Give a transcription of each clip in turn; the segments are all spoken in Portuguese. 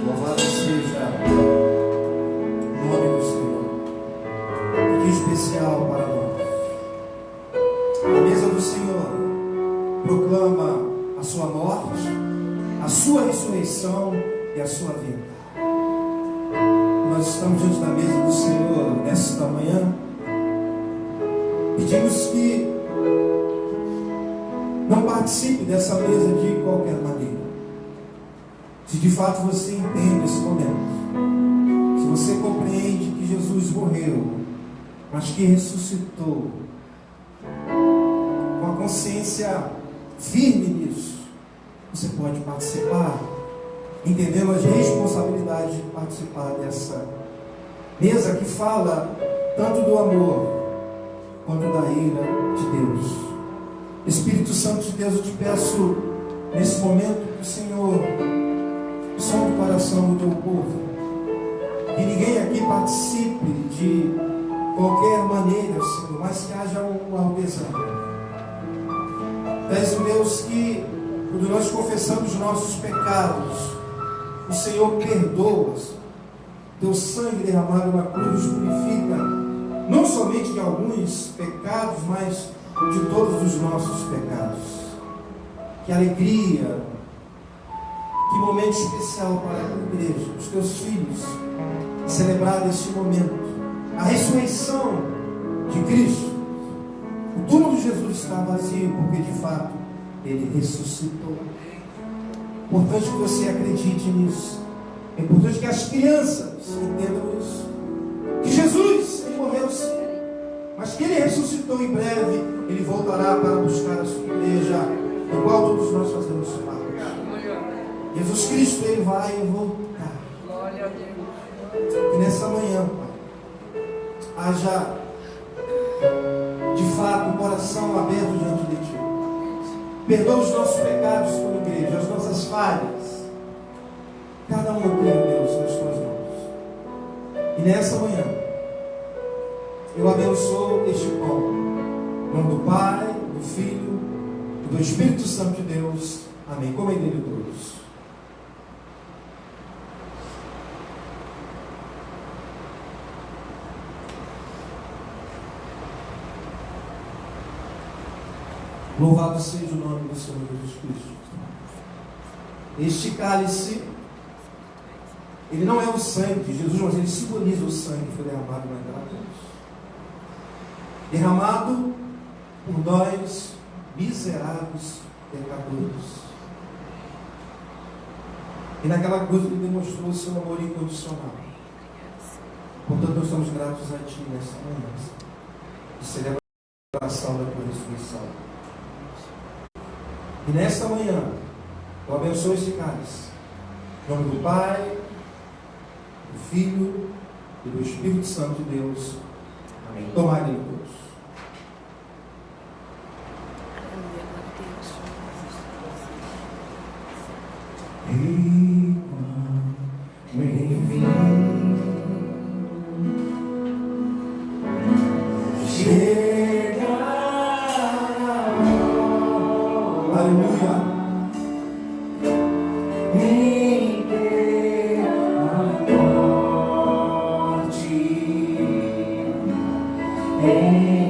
Louvado seja o nome do Senhor. Que especial para nós. A mesa do Senhor proclama a sua morte, a sua ressurreição e a sua vida. Nós estamos diante da mesa do Senhor nesta manhã. Pedimos que não participe dessa mesa de qualquer maneira. Se de fato você entende esse momento, se você compreende que Jesus morreu, mas que ressuscitou, com a consciência firme nisso, você pode participar, entendendo as responsabilidades de participar dessa mesa que fala tanto do amor quanto da ira de Deus. Espírito Santo de Deus, eu te peço nesse momento que o Senhor sonde o coração do teu povo, que ninguém aqui participe de qualquer maneira, Senhor, mas que haja algo exato. És o Deus que, quando nós confessamos nossos pecados, o Senhor perdoa. Teu sangue derramado na cruz nos purifica, não somente de alguns pecados, mas de todos os nossos pecados. Que alegria, que momento especial para a igreja, os teus filhos, celebrar este momento, a ressurreição de Cristo. O túmulo de Jesus está vazio, porque de fato ele ressuscitou. É importante que você acredite nisso. É importante que as crianças entendam isso. Que Jesus, ele morreu sim, mas que ele ressuscitou em breve. Ele voltará para buscar a sua igreja, do qual todos nós fazemos parte. Jesus Cristo, ele vai voltar. Glória a Deus. E nessa manhã, Pai, haja de fato o coração aberto diante de Ti. Perdoa os nossos pecados como igreja, as nossas falhas. Cada um tem, Deus, nas Tuas mãos. E nessa manhã, eu abençoo este pão. Em nome do Pai, do Filho e do Espírito Santo de Deus. Amém. Comem dele todos. Louvado seja o nome do Senhor Jesus Cristo. Este cálice, ele não é o sangue de Jesus, mas ele simboliza o sangue que foi derramado naquela cruz. Derramado por nós, miseráveis pecadores. E naquela cruz ele demonstrou o seu amor incondicional. Portanto, nós somos gratos a Ti nessa manhã, de celebração da Tua ressurreição. E nesta manhã, eu abençoo esse cálice. Em nome do Pai, do Filho e do Espírito Santo de Deus. Amém. Tomai dele todos. Hey.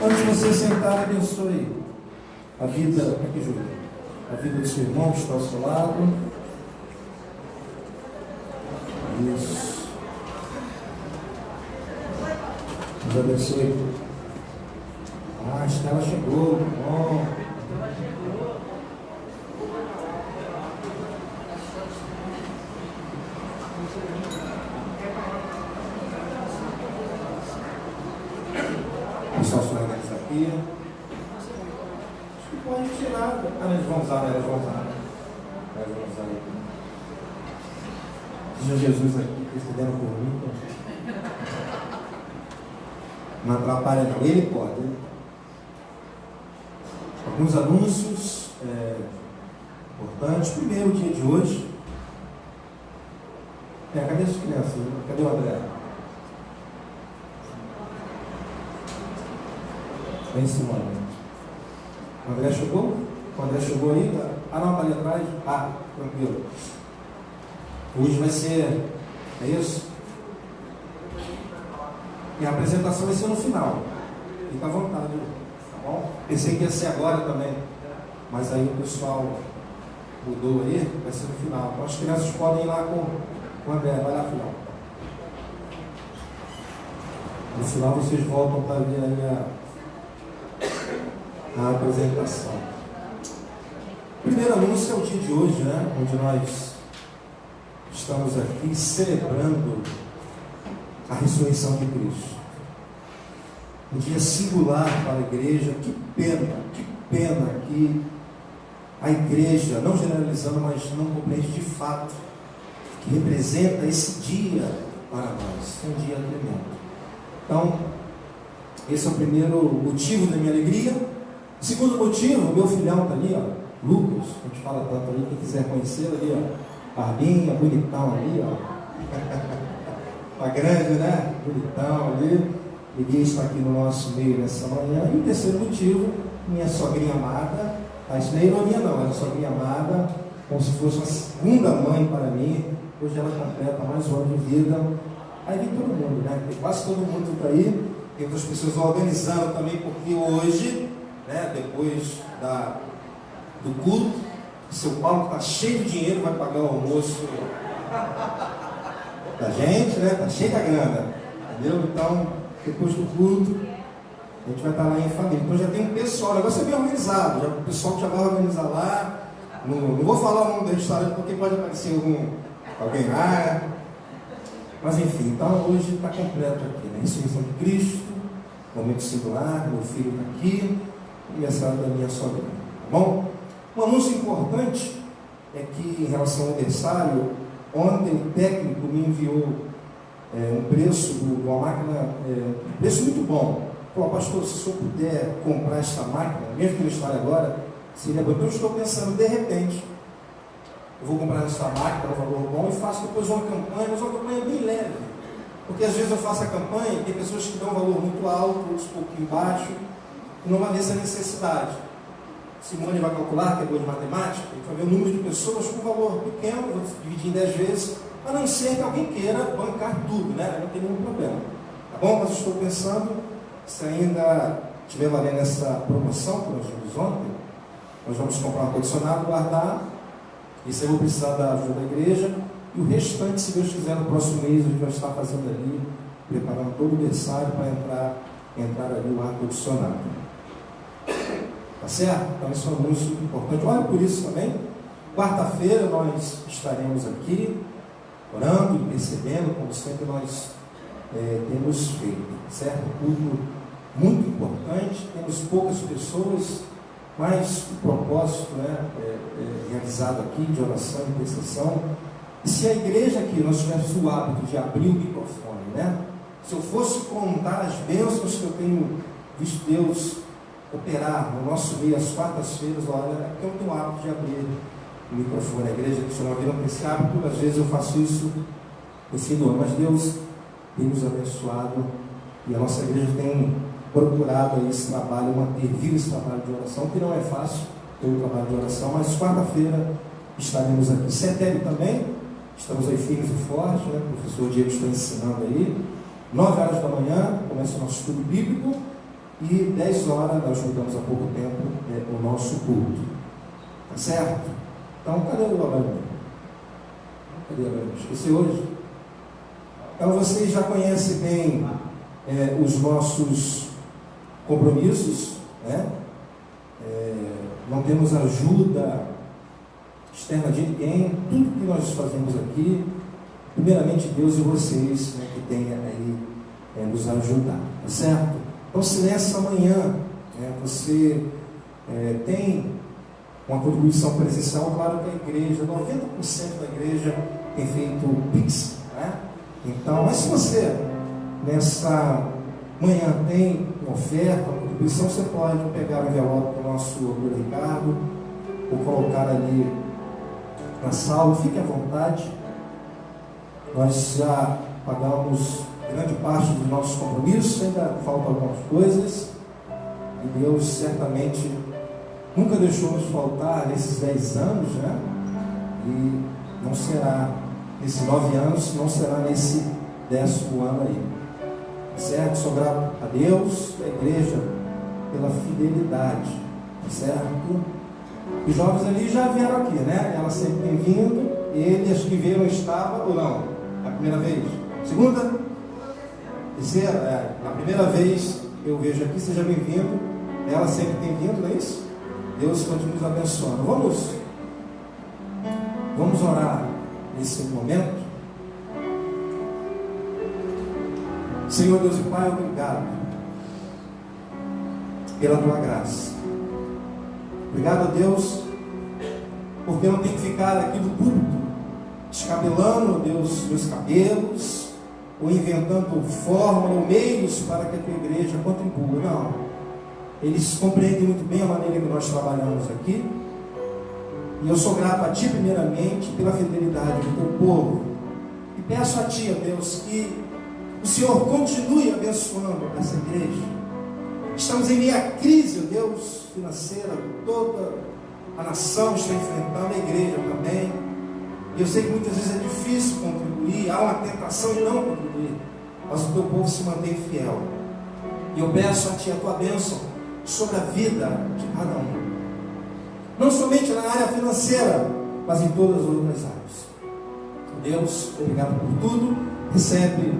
Antes de você sentar, abençoe a vida, aqui, Júlio, a vida do seu irmão que está ao seu lado. Isso. Deus abençoe. Ah, a Estela chegou. Bom. Pessoal, se organiza aqui. Acho que pode tirar. Ah, eles vão usar, né? Eles vão usar. Eles vão usar aqui. Seja Jesus aqui, que fizeram por mim. Não atrapalha não. Ele pode. Alguns anúncios importantes. Primeiro, o dia de hoje. Cadê as crianças? Cadê o André? Vem, Simone. O André chegou? O André chegou aí? Ah, não, está ali atrás. Ah, tranquilo. Hoje vai ser, é isso? E a apresentação vai ser no final. Fica à vontade, tá bom? Pensei que ia ser agora também, mas aí o pessoal mudou aí, vai ser no final. Então as crianças podem ir lá com o André, vai lá no final. No final vocês voltam para ver aí a apresentação. O primeiro anúncio é o dia de hoje, né? Onde nós estamos aqui celebrando a ressurreição de Cristo. Um dia singular para a igreja. Que pena que a igreja, não generalizando, mas não compreende de fato, que representa esse dia para nós. É um dia tremendo. Então, esse é o primeiro motivo da minha alegria. O segundo motivo, o meu filhão está ali, ó, Lucas, a gente fala tanto ali, quem quiser conhecer ali, ó, barbinha, bonitão ali, ó. Tá grande, né? Bonitão ali. Ninguém está aqui no nosso meio nessa manhã. E o terceiro motivo, minha sogrinha amada. Isso não é ironia não, é a sogrinha amada, como se fosse uma segunda mãe para mim. Hoje ela completa mais um ano de vida. Aí vem todo mundo, né? Tem quase todo mundo está aí. Tem outras pessoas organizando também, porque hoje, né, depois do culto, seu Paulo está cheio de dinheiro, vai pagar o almoço da gente, né? Está cheio da grana, entendeu? Então, depois do culto, a gente vai estar lá em família. Então já tem um pessoal, o negócio é bem organizado, o pessoal já vai organizar lá. Não vou falar o nome do restaurante porque pode aparecer alguém lá. Mas enfim, então hoje está completo aqui, né? Ressurreição de Cristo, momento singular, meu filho está aqui, e aniversário da minha sogra, tá bom? Um anúncio importante é que, em relação ao aniversário, ontem o técnico me enviou um preço de uma máquina, um preço muito bom. Falou, pastor, se o senhor puder comprar esta máquina, mesmo que não esteja agora, seria bom. Então eu estou pensando, de repente, eu vou comprar essa máquina, um valor bom, e faço depois uma campanha, mas uma campanha bem leve. Porque às vezes eu faço a campanha e tem pessoas que dão um valor muito alto, outros um pouquinho baixo, e não vai ver essa necessidade. Simone vai calcular, que é boa de matemática, a gente vai ver o número de pessoas com um valor pequeno, vou dividir em 10 vezes, a não ser que alguém queira bancar tudo, né? Não tem nenhum problema. Tá bom? Mas eu estou pensando, se ainda estiver valendo essa promoção que nós vimos ontem, nós vamos comprar um ar-condicionado, guardar. Isso eu vou precisar da ajuda da igreja. E o restante, se Deus quiser, no próximo mês, a gente vai estar fazendo ali, preparando todo o berçário para entrar ali o ar-condicionado. Tá certo? Então isso é um anúncio importante. Olha por isso também. Quarta-feira nós estaremos aqui, orando e percebendo, como sempre nós temos feito. Certo? Culto muito importante. Temos poucas pessoas, mas o propósito realizado aqui de oração e intercessão. E se a igreja aqui nós tivéssemos o hábito de abrir o microfone, né? Se eu fosse contar as bênçãos que eu tenho visto Deus operar no nosso meio às quartas-feiras, olha, é porque eu tenho o hábito de abrir o microfone. A igreja que não tem esse hábito, às vezes eu faço isso no fim do ano, mas Deus tem nos abençoado e a nossa igreja tem procurado aí esse trabalho, manter vivo esse trabalho de oração, que não é fácil ter o trabalho de oração, mas quarta-feira estaremos aqui. Setembro também, estamos aí firmes e fortes, né? O professor Diego está ensinando aí, 9 horas da manhã começa o nosso estudo bíblico e 10 horas, nós mudamos há pouco tempo, o nosso culto. Tá certo? Então, cadê o Abraão? Cadê o Abraão? Esqueci hoje? Então, vocês já conhecem bem os nossos compromissos, né? Não temos ajuda externa de ninguém. Tudo que nós fazemos aqui, primeiramente Deus e vocês, né, que tem aí nos ajudar, tá certo? Então, se nessa manhã você tem uma contribuição presencial, claro que a igreja, 90% da igreja tem feito o Pix, né? Então, mas se você nessa manhã tem uma oferta, uma contribuição, você pode pegar o envelope do nosso Ricardo ou colocar ali na sala, fique à vontade. Nós já pagamos grande parte dos nossos compromissos, ainda faltam algumas coisas, e Deus certamente nunca deixou nos faltar nesses 10 anos, né? E não será nesses 9 anos, não será nesse 10º ano aí. Certo? Sou grato a Deus e a igreja pela fidelidade, certo? Os jovens ali já vieram aqui, né? Ela sempre tem vindo, eles que vieram estava ou não? A primeira vez? Segunda? Terceira? Na primeira vez eu vejo aqui, seja bem-vindo. Ela sempre tem vindo, não é isso? Deus continue nos abençoando. Vamos orar nesse momento. Senhor Deus e Pai, obrigado pela tua graça. Obrigado a Deus, porque não tem que ficar aqui no púlpito descabelando, Deus, meus cabelos, ou inventando fórmula ou meios para que a tua igreja contribua. Não. Eles compreendem muito bem a maneira que nós trabalhamos aqui. E eu sou grato a Ti, primeiramente, pela fidelidade do Teu povo. E peço a Ti, ó Deus, que o Senhor continue abençoando essa igreja. Estamos em meia crise, ó Deus, financeira, toda a nação está enfrentando, a igreja também. E eu sei que muitas vezes é difícil contribuir, há uma tentação de não contribuir, mas o Teu povo se mantém fiel. E eu peço a Ti a Tua bênção sobre a vida de cada um. Não somente na área financeira, mas em todas as outras áreas. Deus, obrigado por tudo. Recebe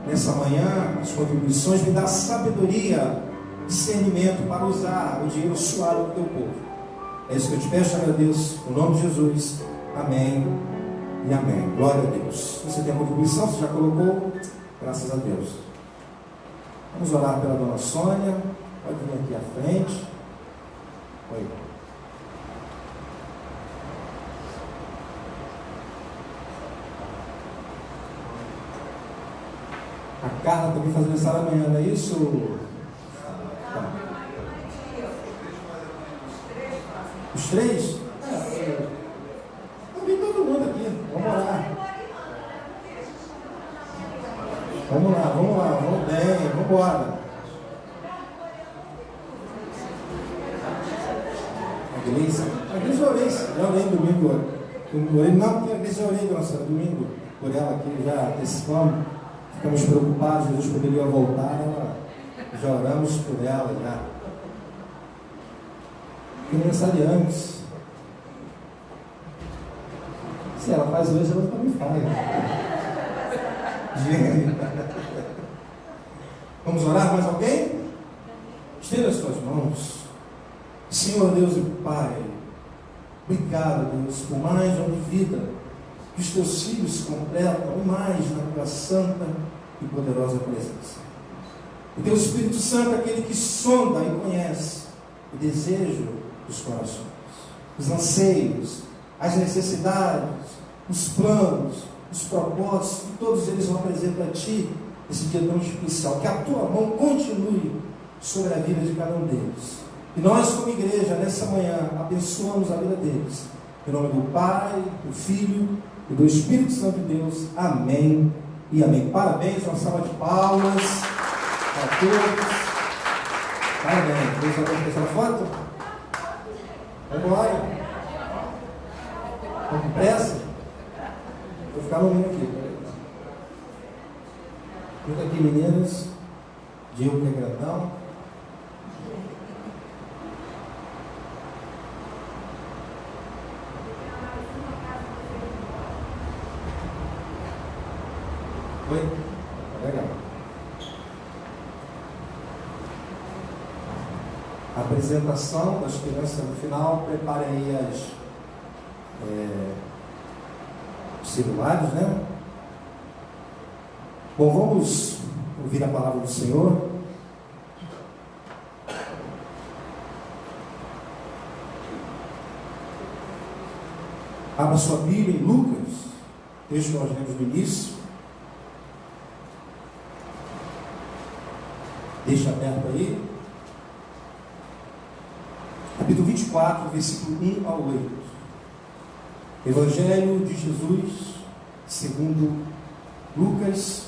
nessa manhã as contribuições, me dá sabedoria, discernimento para usar o dinheiro suado do Teu povo. É isso que eu te peço, agradeço, no nome de Jesus. Amém e amém. Glória a Deus. Você tem a contribuição? Você já colocou? Graças a Deus. Vamos orar pela dona Sônia. Pode vir aqui à frente. Oi. A Carla também faz aniversário amanhã, não é isso? Tá. Os três? Vem todo mundo aqui. Vamos orar. Vamos bem, vamos embora. A Gleice eu orei, já orei domingo. Não, porque a Gleice eu orei, nossa, domingo, por ela aqui, já antecipando. Ficamos preocupados, Jesus poderia voltar, já oramos por ela, já. Aniversariantes. Se ela faz hoje, ela também faz. Vamos orar mais alguém? Estenda as suas mãos. Senhor Deus e Pai, obrigado, Deus, por mais um ano de vida, que os teus filhos se completam mais na tua santa e poderosa presença. O teu Espírito Santo é aquele que sonda e conhece o desejo dos corações, os anseios, as necessidades, os planos, os propósitos, e todos eles vão apresentar a Ti esse dia tão especial. Que a Tua mão continue sobre a vida de cada um deles. E nós, como igreja, nessa manhã, abençoamos a vida deles. Em nome do Pai, do Filho e do Espírito Santo de Deus. Amém e amém. Parabéns, uma salva de palmas para todos. Parabéns. Deus abençoe essa foto. Vamos embora. Vamos com pressa? Vou ficar no meio aqui. Junto aqui, meninas. Diego que é grandão. Oi? Legal. A apresentação das crianças no final. Prepare aí os celulares, né? Bom, vamos ouvir a palavra do Senhor. Abra sua Bíblia em Lucas, texto que nós lemos no início. Deixa aberto aí. Capítulo 24, versículo 1 ao 8. Evangelho de Jesus, segundo Lucas,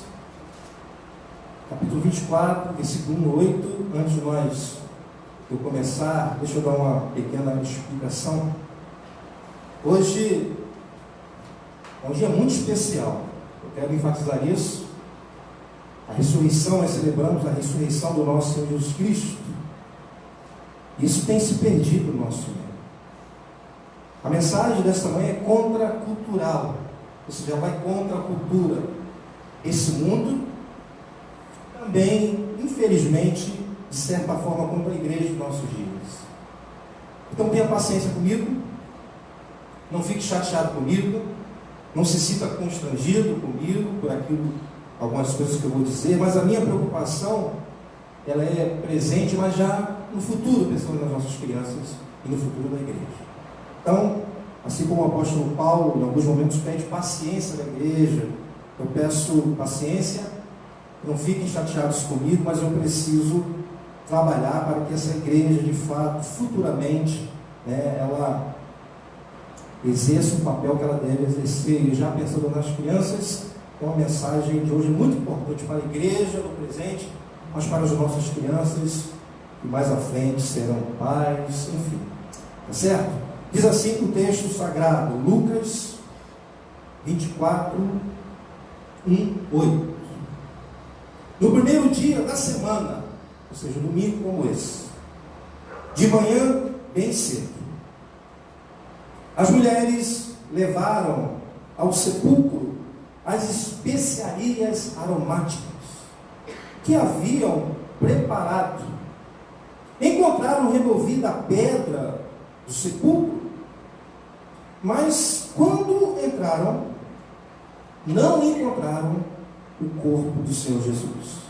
capítulo 24, versículo 1 ao 8. Antes de eu começar, deixa eu dar uma pequena explicação. Hoje é um dia muito especial. Eu quero enfatizar isso. A ressurreição, nós celebramos a ressurreição do nosso Senhor Jesus Cristo. Isso tem se perdido no nosso meio. A mensagem desta manhã é contracultural. Ou seja, vai contra a cultura. Esse mundo também, infelizmente, de certa forma, contra a igreja dos nossos dias. Então tenha paciência comigo. Não fique chateado comigo. Não se sinta constrangido comigo por aquilo, algumas coisas que eu vou dizer. Mas a minha preocupação, ela é presente, mas já no futuro, pensando nas nossas crianças e no futuro da igreja. Então, assim como o apóstolo Paulo, em alguns momentos, pede paciência da igreja, eu peço paciência. Não fiquem chateados comigo, mas eu preciso trabalhar para que essa igreja, de fato, futuramente, ela exerça o papel que ela deve exercer. E já pensando nas crianças, é uma mensagem de hoje muito importante para a igreja no presente, mas para as nossas crianças, que mais à frente serão pais, enfim. Tá certo? Diz assim o texto sagrado, Lucas 24, 1, 8. No primeiro dia da semana, ou seja, um domingo como esse, de manhã bem cedo, as mulheres levaram ao sepulcro as especiarias aromáticas que haviam preparado. Encontraram removida a pedra do sepulcro, mas quando entraram, não encontraram o corpo do Senhor Jesus.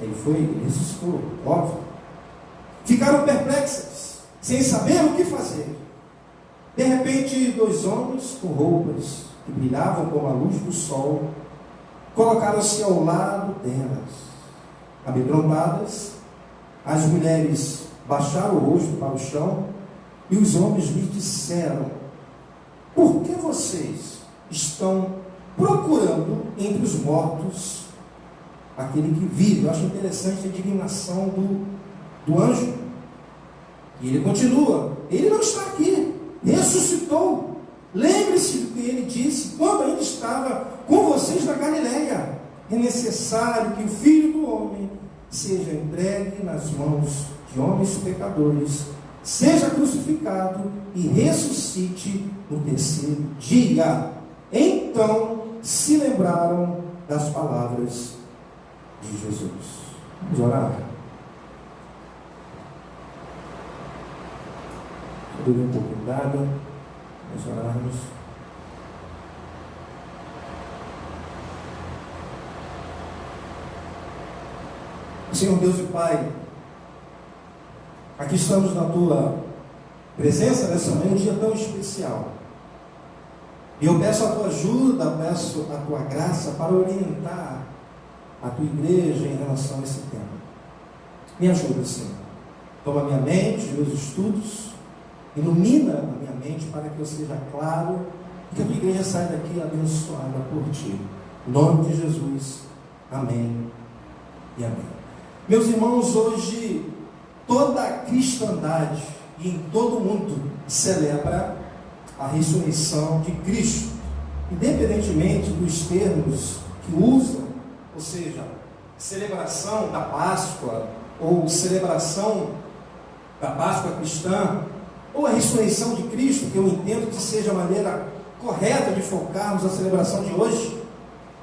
Ele ressuscitou, óbvio. Ficaram perplexas, sem saber o que fazer. De repente, 2 homens com roupas que brilhavam como a luz do sol colocaram-se ao lado delas. Amedrontadas, as mulheres baixaram o rosto para o chão e os homens lhes disseram: por que vocês estão procurando entre os mortos aquele que vive? Eu acho interessante a indignação do anjo. E ele continua: ele não está aqui, ressuscitou. Lembre-se do que ele disse quando ainda estava com vocês na Galileia. É necessário que o Filho do Homem seja entregue nas mãos de homens pecadores, seja crucificado e ressuscite no terceiro dia. Então se lembraram das palavras de Jesus. Vamos orar. Beber um pouquinho d'água. Vamos orarmos. Senhor Deus e Pai, aqui estamos na Tua presença nessa manhã, um dia tão especial. E eu peço a Tua ajuda, peço a Tua graça para orientar a Tua igreja em relação a esse tema. Me ajuda, Senhor. Toma minha mente, meus estudos, ilumina a minha mente para que eu seja claro e que a Tua igreja saia daqui abençoada por Ti. Em nome de Jesus. Amém e amém. Meus irmãos, hoje toda a cristandade e em todo o mundo celebra a ressurreição de Cristo, independentemente dos termos que usam ou seja, celebração da Páscoa, ou celebração da Páscoa cristã, ou a ressurreição de Cristo, que eu entendo que seja a maneira correta de focarmos a celebração de hoje,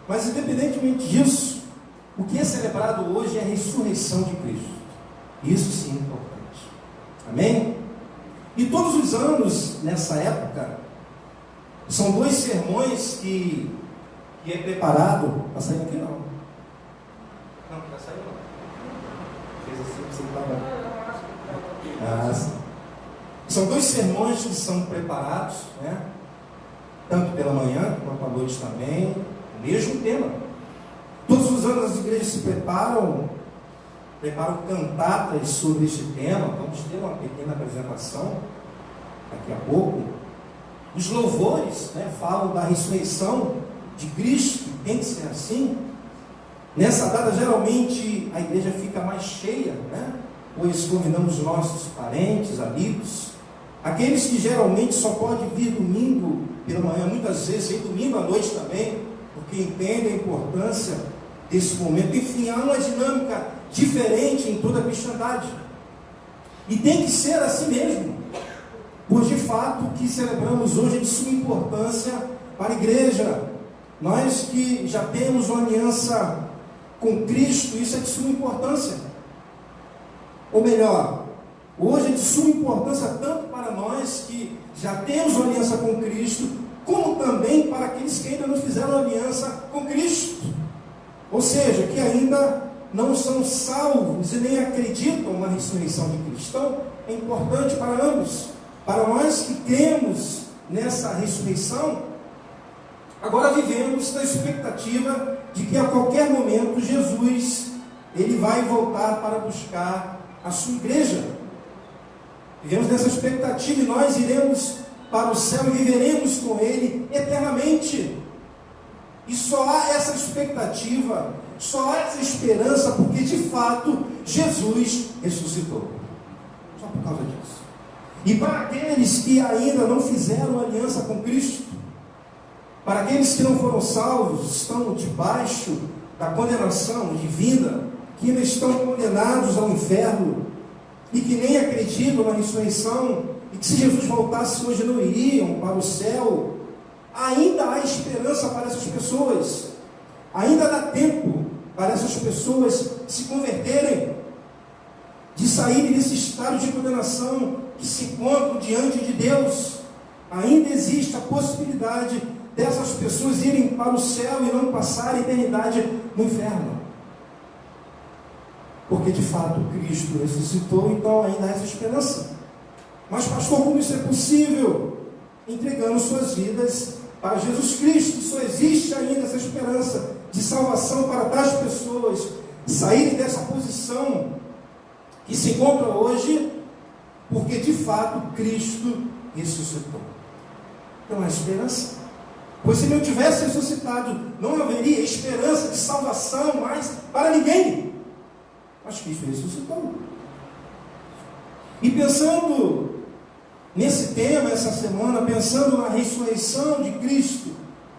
mas independentemente disso, o que é celebrado hoje é a ressurreição de Cristo. Isso sim é importante. Amém? E todos os anos, nessa época, são 2 sermões que é preparado. Está saindo aqui não? Não, está saindo não. Fez assim que você estava. Sim. São 2 sermões que são preparados, né? Tanto pela manhã quanto à noite também, o mesmo tema. Todos os anos as igrejas se preparam cantatas sobre este tema. Vamos ter uma pequena apresentação daqui a pouco. Os louvores, né, falam da ressurreição de Cristo, tem que ser assim. Nessa data, geralmente, a igreja fica mais cheia, né? Pois convidamos nossos parentes, amigos, aqueles que geralmente só podem vir domingo pela manhã, muitas vezes vem domingo à noite também, porque entendem a importância desse momento. Enfim, há uma dinâmica diferente em toda a cristandade. E tem que ser assim mesmo, pois de fato o que celebramos hoje é de suma importância para a igreja. Nós que já temos uma aliança com Cristo, isso é de suma importância. Ou melhor, hoje é de suma importância tanto para nós que já temos uma aliança com Cristo, como também para aqueles que ainda não fizeram aliança com Cristo. Ou seja, que ainda não são salvos e nem acreditam na ressurreição de Cristo. Então, é importante para ambos. Para nós que cremos nessa ressurreição, agora vivemos na expectativa de que a qualquer momento Jesus, ele vai voltar para buscar a sua igreja. Vivemos nessa expectativa e nós iremos para o céu e viveremos com ele eternamente. E só há essa expectativa, só há essa esperança, porque de fato Jesus ressuscitou. Só por causa disso. E para aqueles que ainda não fizeram aliança com Cristo, para aqueles que não foram salvos, estão debaixo da condenação divina, que ainda estão condenados ao inferno, e que nem acreditam na ressurreição, e que se Jesus voltasse hoje não iriam para o céu, ainda há esperança para essas pessoas, ainda dá tempo para essas pessoas se converterem, de saírem desse estado de condenação que se encontram diante de Deus. Ainda existe a possibilidade dessas pessoas irem para o céu e não passar a eternidade no inferno. Porque de fato Cristo ressuscitou, então ainda há essa esperança. Mas pastor, como isso é possível? Entregando suas vidas para Jesus Cristo. Só existe ainda essa esperança de salvação para tais pessoas saírem dessa posição que se encontra hoje, porque de fato Cristo ressuscitou. Então há esperança. Pois se não tivesse ressuscitado, não haveria esperança de salvação mais para ninguém. Mas Cristo ressuscitou. E pensando nesse tema, essa semana, pensando na ressurreição de Cristo,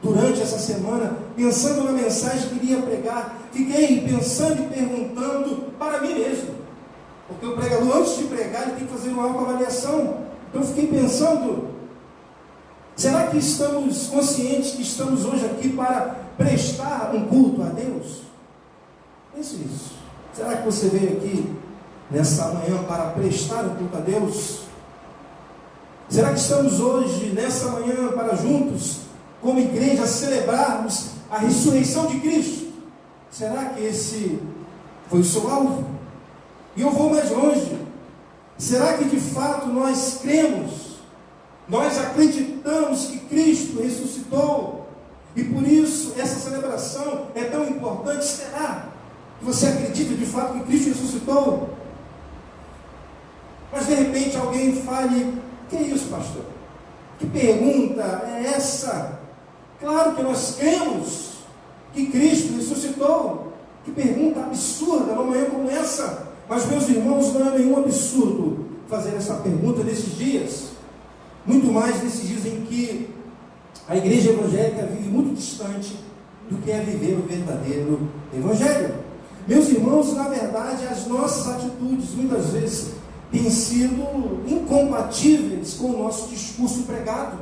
durante essa semana, pensando na mensagem que iria pregar, fiquei pensando e perguntando para mim mesmo. Porque o pregador, antes de pregar, ele tem que fazer uma autoavaliação. Então eu fiquei pensando, será que estamos conscientes que estamos hoje aqui para prestar um culto a Deus? Pense nisso. Será que você veio aqui nessa manhã para prestar um culto a Deus? Será que estamos hoje, nessa manhã, para juntos, como igreja, celebrarmos a ressurreição de Cristo? Será que esse foi o seu alvo? E eu vou mais longe. Será que de fato nós cremos, nós acreditamos que Cristo ressuscitou? E por isso essa celebração é tão importante? Será que você acredita de fato que Cristo ressuscitou? Mas de repente alguém fale: que é isso, pastor? Que pergunta é essa? Claro que nós cremos que Cristo ressuscitou. Que pergunta absurda numa manhã como essa. Mas, meus irmãos, não é nenhum absurdo fazer essa pergunta nesses dias. Muito mais nesses dias em que a igreja evangélica vive muito distante do que é viver o verdadeiro Evangelho. Meus irmãos, na verdade, as nossas atitudes muitas vezes têm sido incompatíveis com o nosso discurso pregado.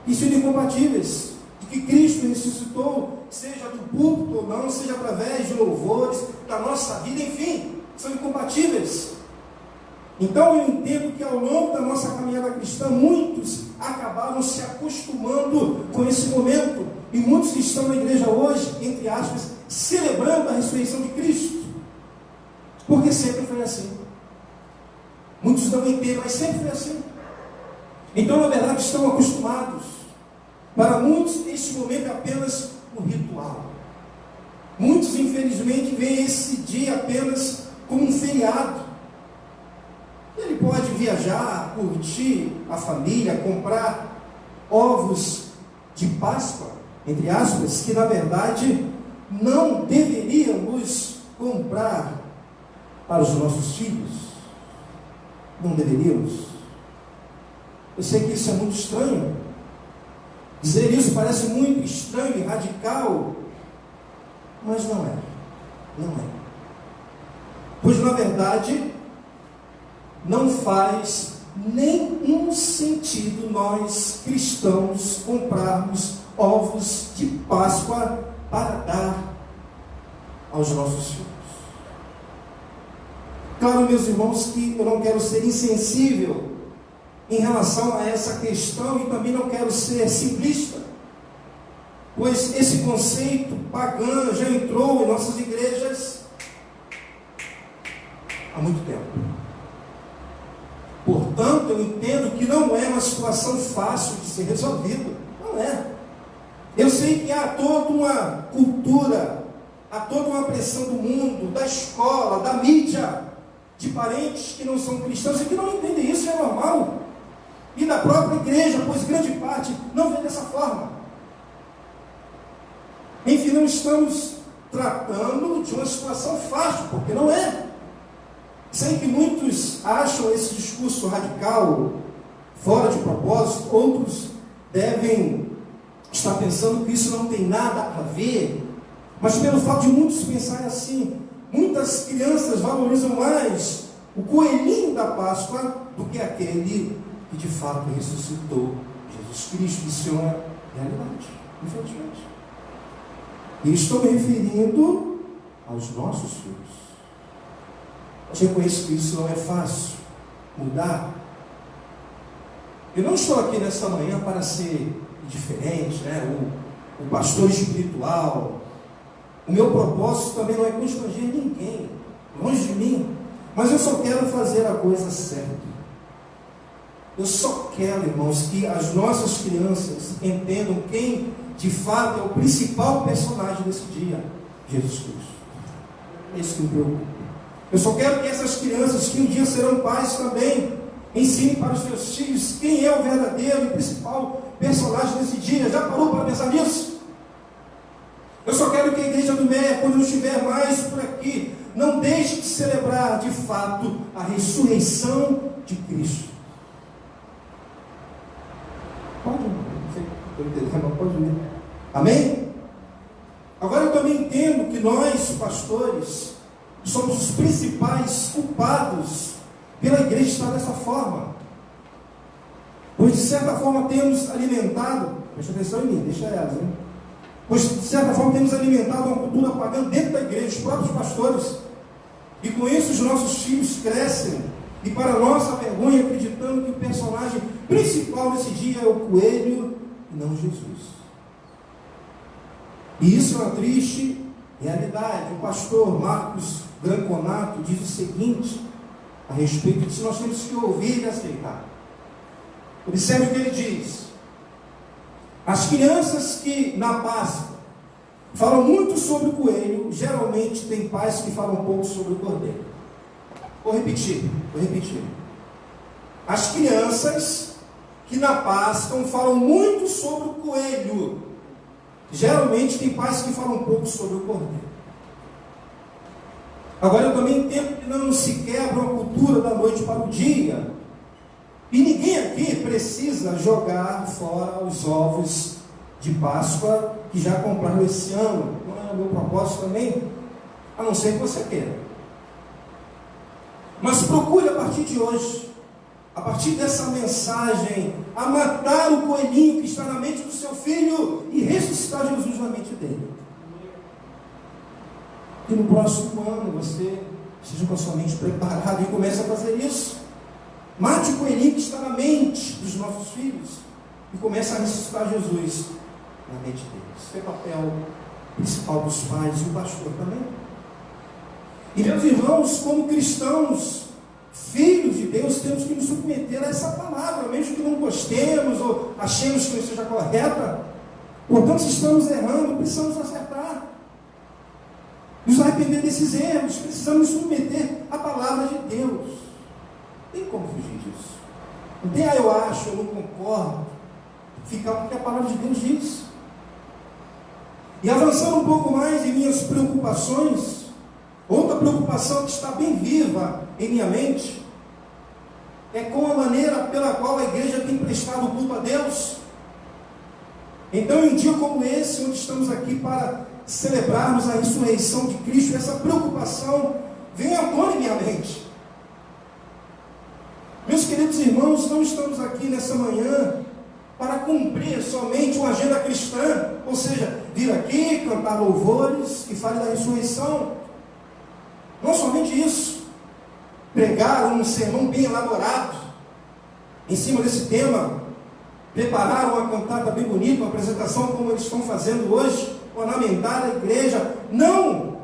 E sido incompatíveis. De que Cristo ressuscitou, seja do púlpito ou não, seja através de louvores, da nossa vida, enfim, são incompatíveis. Então eu entendo que ao longo da nossa caminhada cristã, muitos acabaram se acostumando com esse momento. E muitos que estão na igreja hoje, entre aspas, celebrando a ressurreição de Cristo. Porque sempre foi assim. Muitos não entendem, mas sempre foi assim. Então, na verdade, estão acostumados. Para muitos, este momento é apenas um ritual. Muitos, infelizmente, veem esse dia apenas como um feriado. Ele pode viajar, curtir a família, comprar ovos de Páscoa, entre aspas, que na verdade não deveríamos comprar para os nossos filhos. Não deveríamos. Eu sei que isso é muito estranho. Dizer isso parece muito estranho e radical, mas não é. Não é. Pois na verdade não faz nenhum sentido nós cristãos comprarmos ovos de Páscoa para dar aos nossos filhos. Claro, meus irmãos, que eu não quero ser insensível em relação a essa questão e também não quero ser simplista, pois esse conceito pagão já entrou em nossas igrejas há muito tempo. Portanto, eu entendo que não é uma situação fácil de ser resolvida. Não é. Eu sei que há toda uma cultura, há toda uma pressão do mundo, da escola, da mídia, de parentes que não são cristãos e que não entendem isso, é normal. E da própria igreja, pois grande parte não vê dessa forma. Enfim, não estamos tratando de uma situação fácil, porque não é. Sei que muitos acham esse discurso radical fora de propósito, outros devem estar pensando que isso não tem nada a ver, mas pelo fato de muitos pensarem assim, muitas crianças valorizam mais o coelhinho da Páscoa do que aquele que de fato ressuscitou, Jesus Cristo. Isso é uma realidade, infelizmente. E estou me referindo aos nossos filhos. Eu reconheço que isso não é fácil mudar. Eu não estou aqui nesta manhã para ser diferente, o pastor espiritual. O meu propósito também não é constranger ninguém, longe de mim. Mas eu só quero fazer a coisa certa. Eu só quero, irmãos, que as nossas crianças entendam quem de fato é o principal personagem desse dia, Jesus Cristo. É isso que me preocupa. Eu só quero que essas crianças, que um dia serão pais também, ensinem para os seus filhos quem é o verdadeiro e principal personagem desse dia. Já parou para pensar nisso? Eu só quero que a igreja do Meia, quando não estiver mais por aqui, não deixe de celebrar de fato a ressurreição de Cristo. Pode, não sei, estou entendendo, mas pode ler. Amém? Agora eu também entendo que nós, pastores, somos os principais culpados pela igreja estar dessa forma. Pois de certa forma temos alimentado, presta atenção em mim, deixa elas, hein? Pois de certa forma temos alimentado uma cultura pagã dentro da igreja, os próprios pastores. E com isso os nossos filhos crescem, e para nossa vergonha, acreditando que o personagem principal desse dia é o coelho e não Jesus. E isso é uma triste realidade. O pastor Marcos Granconato diz o seguinte a respeito disso: nós temos que ouvir e aceitar. Observe o que ele diz. As crianças que na Páscoa falam muito sobre o coelho, geralmente tem pais que falam um pouco sobre o cordeiro. Vou repetir. As crianças que na Páscoa falam muito sobre o coelho, geralmente tem pais que falam um pouco sobre o cordeiro. Agora eu também entendo que não se quebra uma cultura da noite para o dia. E ninguém aqui precisa jogar fora os ovos de Páscoa que já compraram esse ano. Não é o meu propósito também, a não ser que você queira. Mas procure a partir de hoje, a partir dessa mensagem, a matar o coelhinho que está na mente do seu filho e ressuscitar Jesus na mente dele. Que no próximo ano você esteja com a sua mente preparada e comece a fazer isso. Mate o coelhinho que está na mente dos nossos filhos e comece a ressuscitar Jesus na mente deles. Esse é o papel principal dos pais e o pastor também. E meus irmãos, como cristãos, filhos de Deus, temos que nos submeter a essa palavra, mesmo que não gostemos ou achemos que não seja correta. Portanto, se estamos errando, precisamos acertar, nos arrepender desses erros, precisamos nos submeter à palavra de Deus. Não tem como fugir disso. Não tem, eu acho, eu não concordo. Ficar com o que a palavra de Deus diz. E avançando um pouco mais em minhas preocupações, outra preocupação que está bem viva em minha mente é com a maneira pela qual a igreja tem prestado culto a Deus. Então, em um dia como esse, onde estamos aqui para celebrarmos a ressurreição de Cristo, essa preocupação vem à tona em minha mente. Meus queridos irmãos, não estamos aqui nessa manhã para cumprir somente uma agenda cristã, ou seja, vir aqui, cantar louvores e falar da ressurreição. Não somente isso, pregar um sermão bem elaborado em cima desse tema, preparar uma cantada bem bonita, uma apresentação como eles estão fazendo hoje, ornamentar a igreja. Não!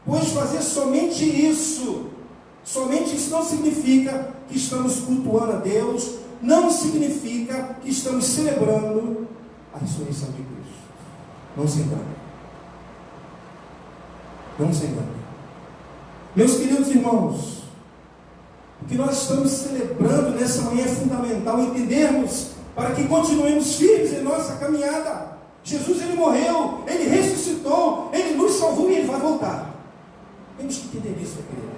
Pois fazer somente isso não significa que estamos cultuando a Deus, não significa que estamos celebrando a ressurreição de Cristo. Não se engane. Não se engane. Meus queridos irmãos, o que nós estamos celebrando nessa manhã é fundamental entendermos para que continuemos firmes em nossa caminhada. Jesus, ele morreu, ele ressuscitou, ele nos salvou e ele vai voltar. Temos que entender isso, querido.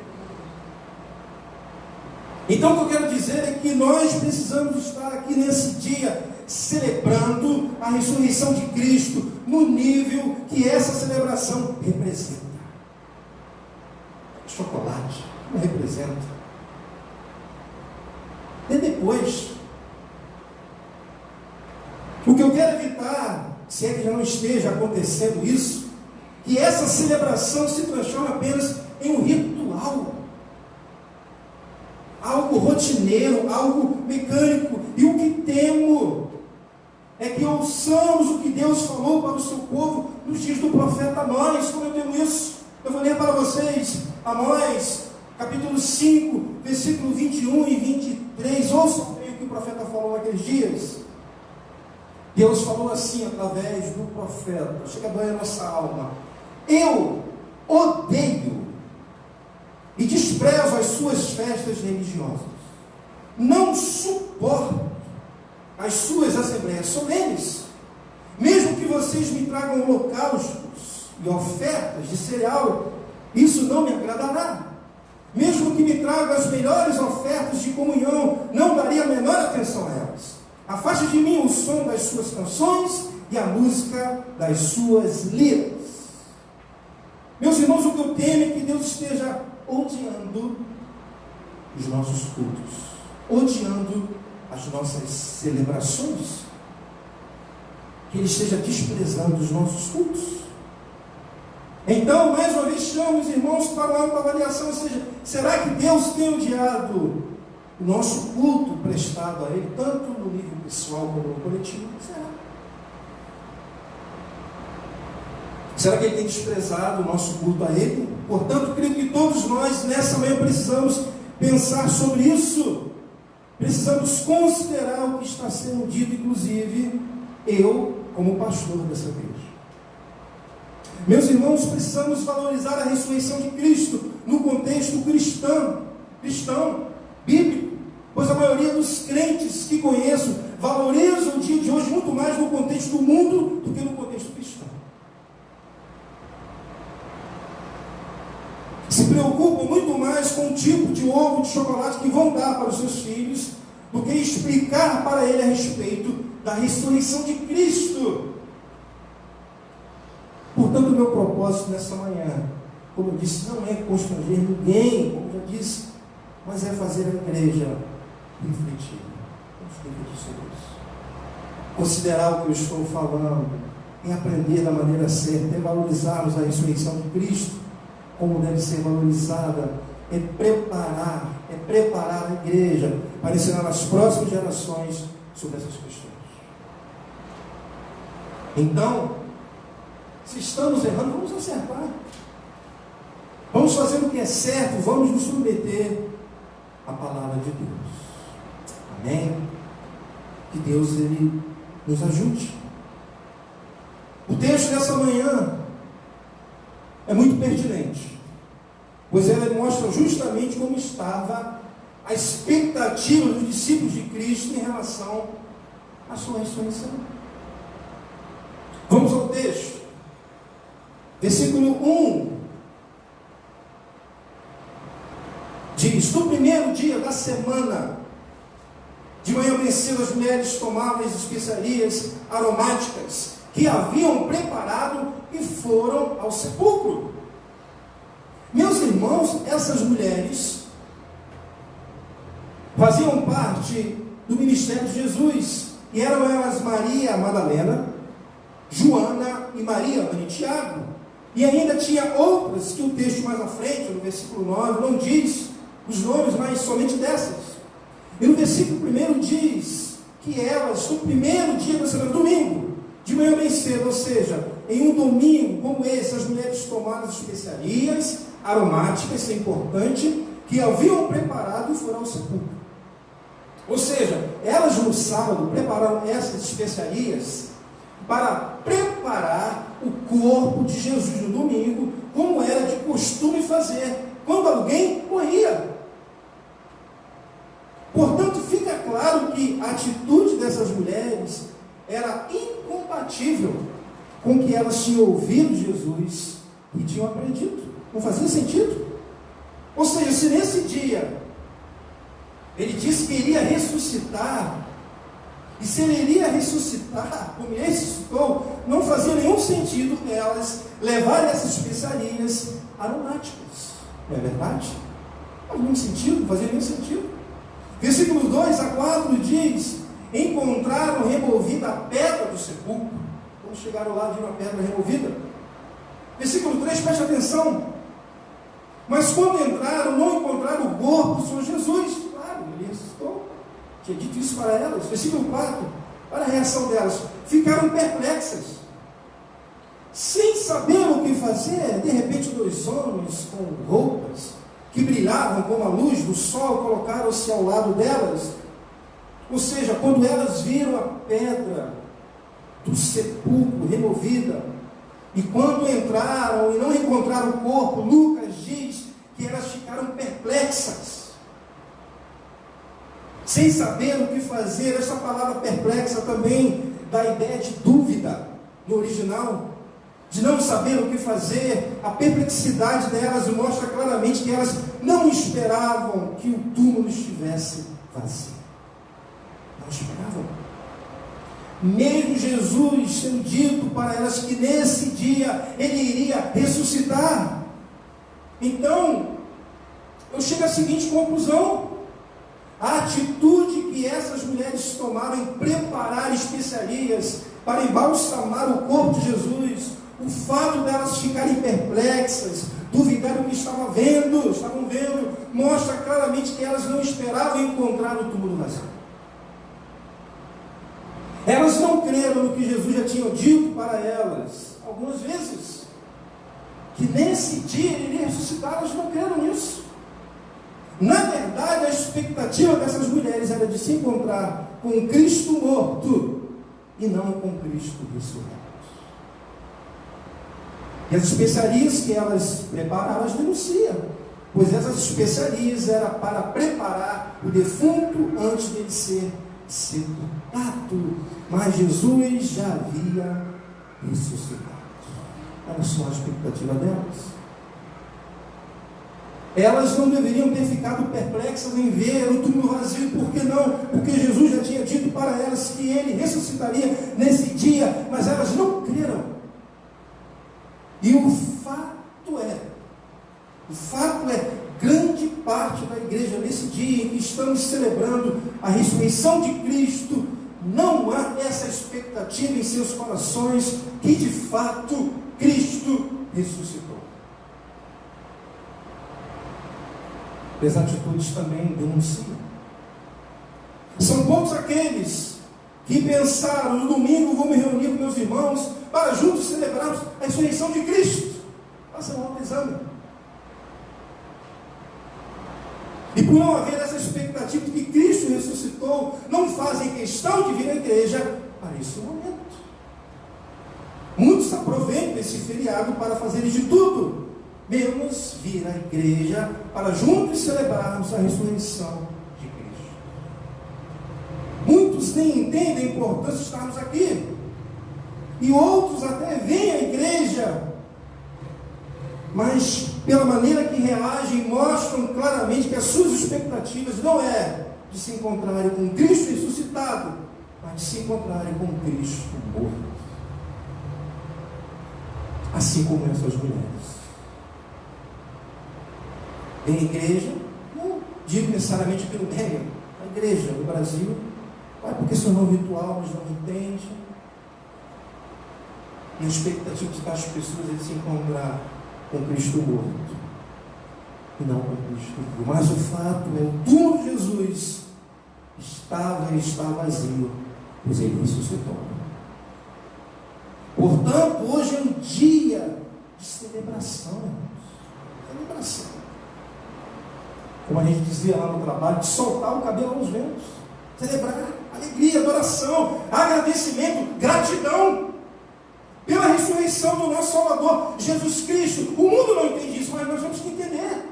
Então, o que eu quero dizer é que nós precisamos estar aqui nesse dia celebrando a ressurreição de Cristo no nível que essa celebração representa. Chocolate não representa. E depois, o que eu quero evitar, se é que já não esteja acontecendo isso, que essa celebração se transforme apenas em um ritual, algo rotineiro, algo mecânico. E o que temo é que ouçamos o que Deus falou para o seu povo nos dias do profeta Amós. Como eu temo isso? Eu vou ler para vocês Amós, capítulo 5, versículo 21 e 23. Ouçam o que o profeta falou naqueles dias. Deus falou assim através do profeta. Chega a doer a nossa alma. Eu odeio e desprezo as suas festas religiosas. Não suporto as suas assembleias solenes. Mesmo que vocês me tragam holocaustos e ofertas de cereal, isso não me agradará. Mesmo que me tragam as melhores ofertas de comunhão, não daria a menor atenção a elas. Afaste de mim o som das suas canções e a música das suas liras. Meus irmãos, o que eu temo é que Deus esteja odiando os nossos cultos, odiando as nossas celebrações, que Ele esteja desprezando os nossos cultos. Então, mais uma vez, chamo os irmãos para uma autoavaliação, ou seja, será que Deus tem odiado o nosso culto prestado a Ele, tanto no nível pessoal como no coletivo? Será que Ele tem desprezado o nosso culto a Ele? Portanto, creio que todos nós, nessa manhã, precisamos pensar sobre isso. Precisamos considerar o que está sendo dito, inclusive, eu, como pastor dessa igreja. Meus irmãos, precisamos valorizar a ressurreição de Cristo no contexto cristão, bíblico, pois a maioria dos crentes que conheço valorizam o dia de hoje muito mais no contexto do mundo do que no contexto cristão. Se preocupam muito mais com o tipo de ovo de chocolate que vão dar para os seus filhos do que explicar para ele a respeito da ressurreição de Cristo. Portanto, meu propósito nessa manhã, como eu disse, não é constranger ninguém, como eu já disse, mas é fazer a igreja refletir. Vamos refletir sobre isso. Considerar o que eu estou falando, em aprender da maneira certa, é valorizarmos a ressurreição de Cristo, como deve ser valorizada, é preparar a igreja para ensinar as próximas gerações sobre essas questões. Então, se estamos errando, vamos acertar. Vamos fazer o que é certo, vamos nos submeter à palavra de Deus. Amém? Que Deus ele nos ajude. O texto dessa manhã é muito pertinente, pois ele mostra justamente como estava a expectativa dos discípulos de Cristo em relação à sua ressurreição. Vamos ao texto. Versículo 1 diz: no primeiro dia da semana, de manhã bem cedo, as mulheres tomavam as especiarias aromáticas que haviam preparado e foram ao sepulcro. Meus irmãos, essas mulheres faziam parte do ministério de Jesus, e eram elas Maria Madalena, Joana e Maria, mãe de Tiago. E ainda tinha outras que o texto mais à frente, no versículo 9, não diz os nomes, mas somente dessas. E no versículo 1 diz que elas, no primeiro dia da semana, domingo, de manhã bem cedo, ou seja, em um domingo como esse, as mulheres tomaram as especiarias aromáticas, isso é importante, que haviam preparado e foram ao sepulcro. Ou seja, elas no sábado prepararam essas especiarias para preparar o corpo de Jesus no domingo, como era de costume fazer quando alguém morria. Portanto, fica claro que a atitude dessas mulheres era incompatível com o que elas tinham ouvido de Jesus e tinham aprendido. Não fazia sentido. Ou seja, se nesse dia ele disse que iria ressuscitar, e se ele iria ressuscitar, como ele ressuscitou, não fazia nenhum sentido elas levarem essas especiarias aromáticas. Não é verdade? Não faz nenhum sentido, não fazia nenhum sentido. Versículo 2 a 4 diz: encontraram removida a pedra do sepulcro. Quando chegaram lá, viram a pedra removida. Versículo 3, preste atenção. Mas quando entraram, não encontraram o corpo do Senhor Jesus. Claro, ele ressuscitou. Tinha dito isso para elas. Versículo 4, olha a reação delas. Ficaram perplexas, sem saber o que fazer. De repente, dois homens com roupas que brilhavam como a luz do sol colocaram-se ao lado delas. Ou seja, quando elas viram a pedra do sepulcro removida, e quando entraram e não encontraram o corpo, Lucas diz que elas ficaram perplexas, sem saber o que fazer. Essa palavra perplexa também dá a ideia de dúvida no original, de não saber o que fazer. A perplexidade delas mostra claramente que elas não esperavam que o túmulo estivesse vazio. Não esperavam. Mesmo Jesus tendo dito para elas que nesse dia ele iria ressuscitar. Então, eu chego à seguinte conclusão: a atitude que essas mulheres tomaram em preparar especiarias para embalsamar o corpo de Jesus, o fato delas ficarem perplexas, duvidarem o que estavam vendo, mostra claramente que elas não esperavam encontrar o túmulo vazio. Elas não creram no que Jesus já tinha dito para elas, algumas vezes, que nesse dia ele iria ressuscitar. Elas não creram nisso. Na verdade, a expectativa dessas mulheres era de se encontrar com Cristo morto e não com Cristo ressurreto. E as especiarias que elas prepararam, elas denunciam, pois essas especiarias eram para preparar o defunto antes dele ser sepultado. Mas Jesus já havia ressuscitado. Era só a expectativa delas. Elas não deveriam ter ficado perplexas em ver o túmulo vazio. Por que não? Porque Jesus já tinha dito para elas que ele ressuscitaria nesse dia, mas elas não creram. E o fato é, grande parte da igreja nesse dia em que estamos celebrando a ressurreição de Cristo, não há essa expectativa em seus corações que de fato Cristo ressuscitou. As atitudes também denunciam. São poucos aqueles que pensaram: no domingo vou me reunir com meus irmãos para juntos celebrarmos a ressurreição de Cristo. Faça um autoexame. E por não haver essa expectativa de que Cristo ressuscitou, não fazem questão de vir à igreja para esse momento. Muitos aproveitam esse feriado para fazerem de tudo, menos vir à igreja para juntos celebrarmos a ressurreição de Cristo. Muitos nem entendem a importância de estarmos aqui. E outros até vêm à igreja, mas pela maneira que reagem, mostram claramente que as suas expectativas não é de se encontrarem com Cristo ressuscitado, mas de se encontrarem com Cristo morto. Assim como essas mulheres. Vem à igreja, não digo necessariamente que não venha, a igreja no Brasil, vai porque isso é um ritual, mas não entende. E a expectativa de as pessoas é de se encontrar com Cristo morto e não com Cristo vivo. Mas o fato é, o túmulo de Jesus estava e está vazio, pois ele ressuscitou. Portanto, hoje é um dia de celebração. Celebração. Como a gente dizia lá no trabalho, de soltar o cabelo aos ventos. Celebrar, alegria, adoração, agradecimento, gratidão pela ressurreição do nosso Salvador, Jesus Cristo. O mundo não entende isso, mas nós temos que entender.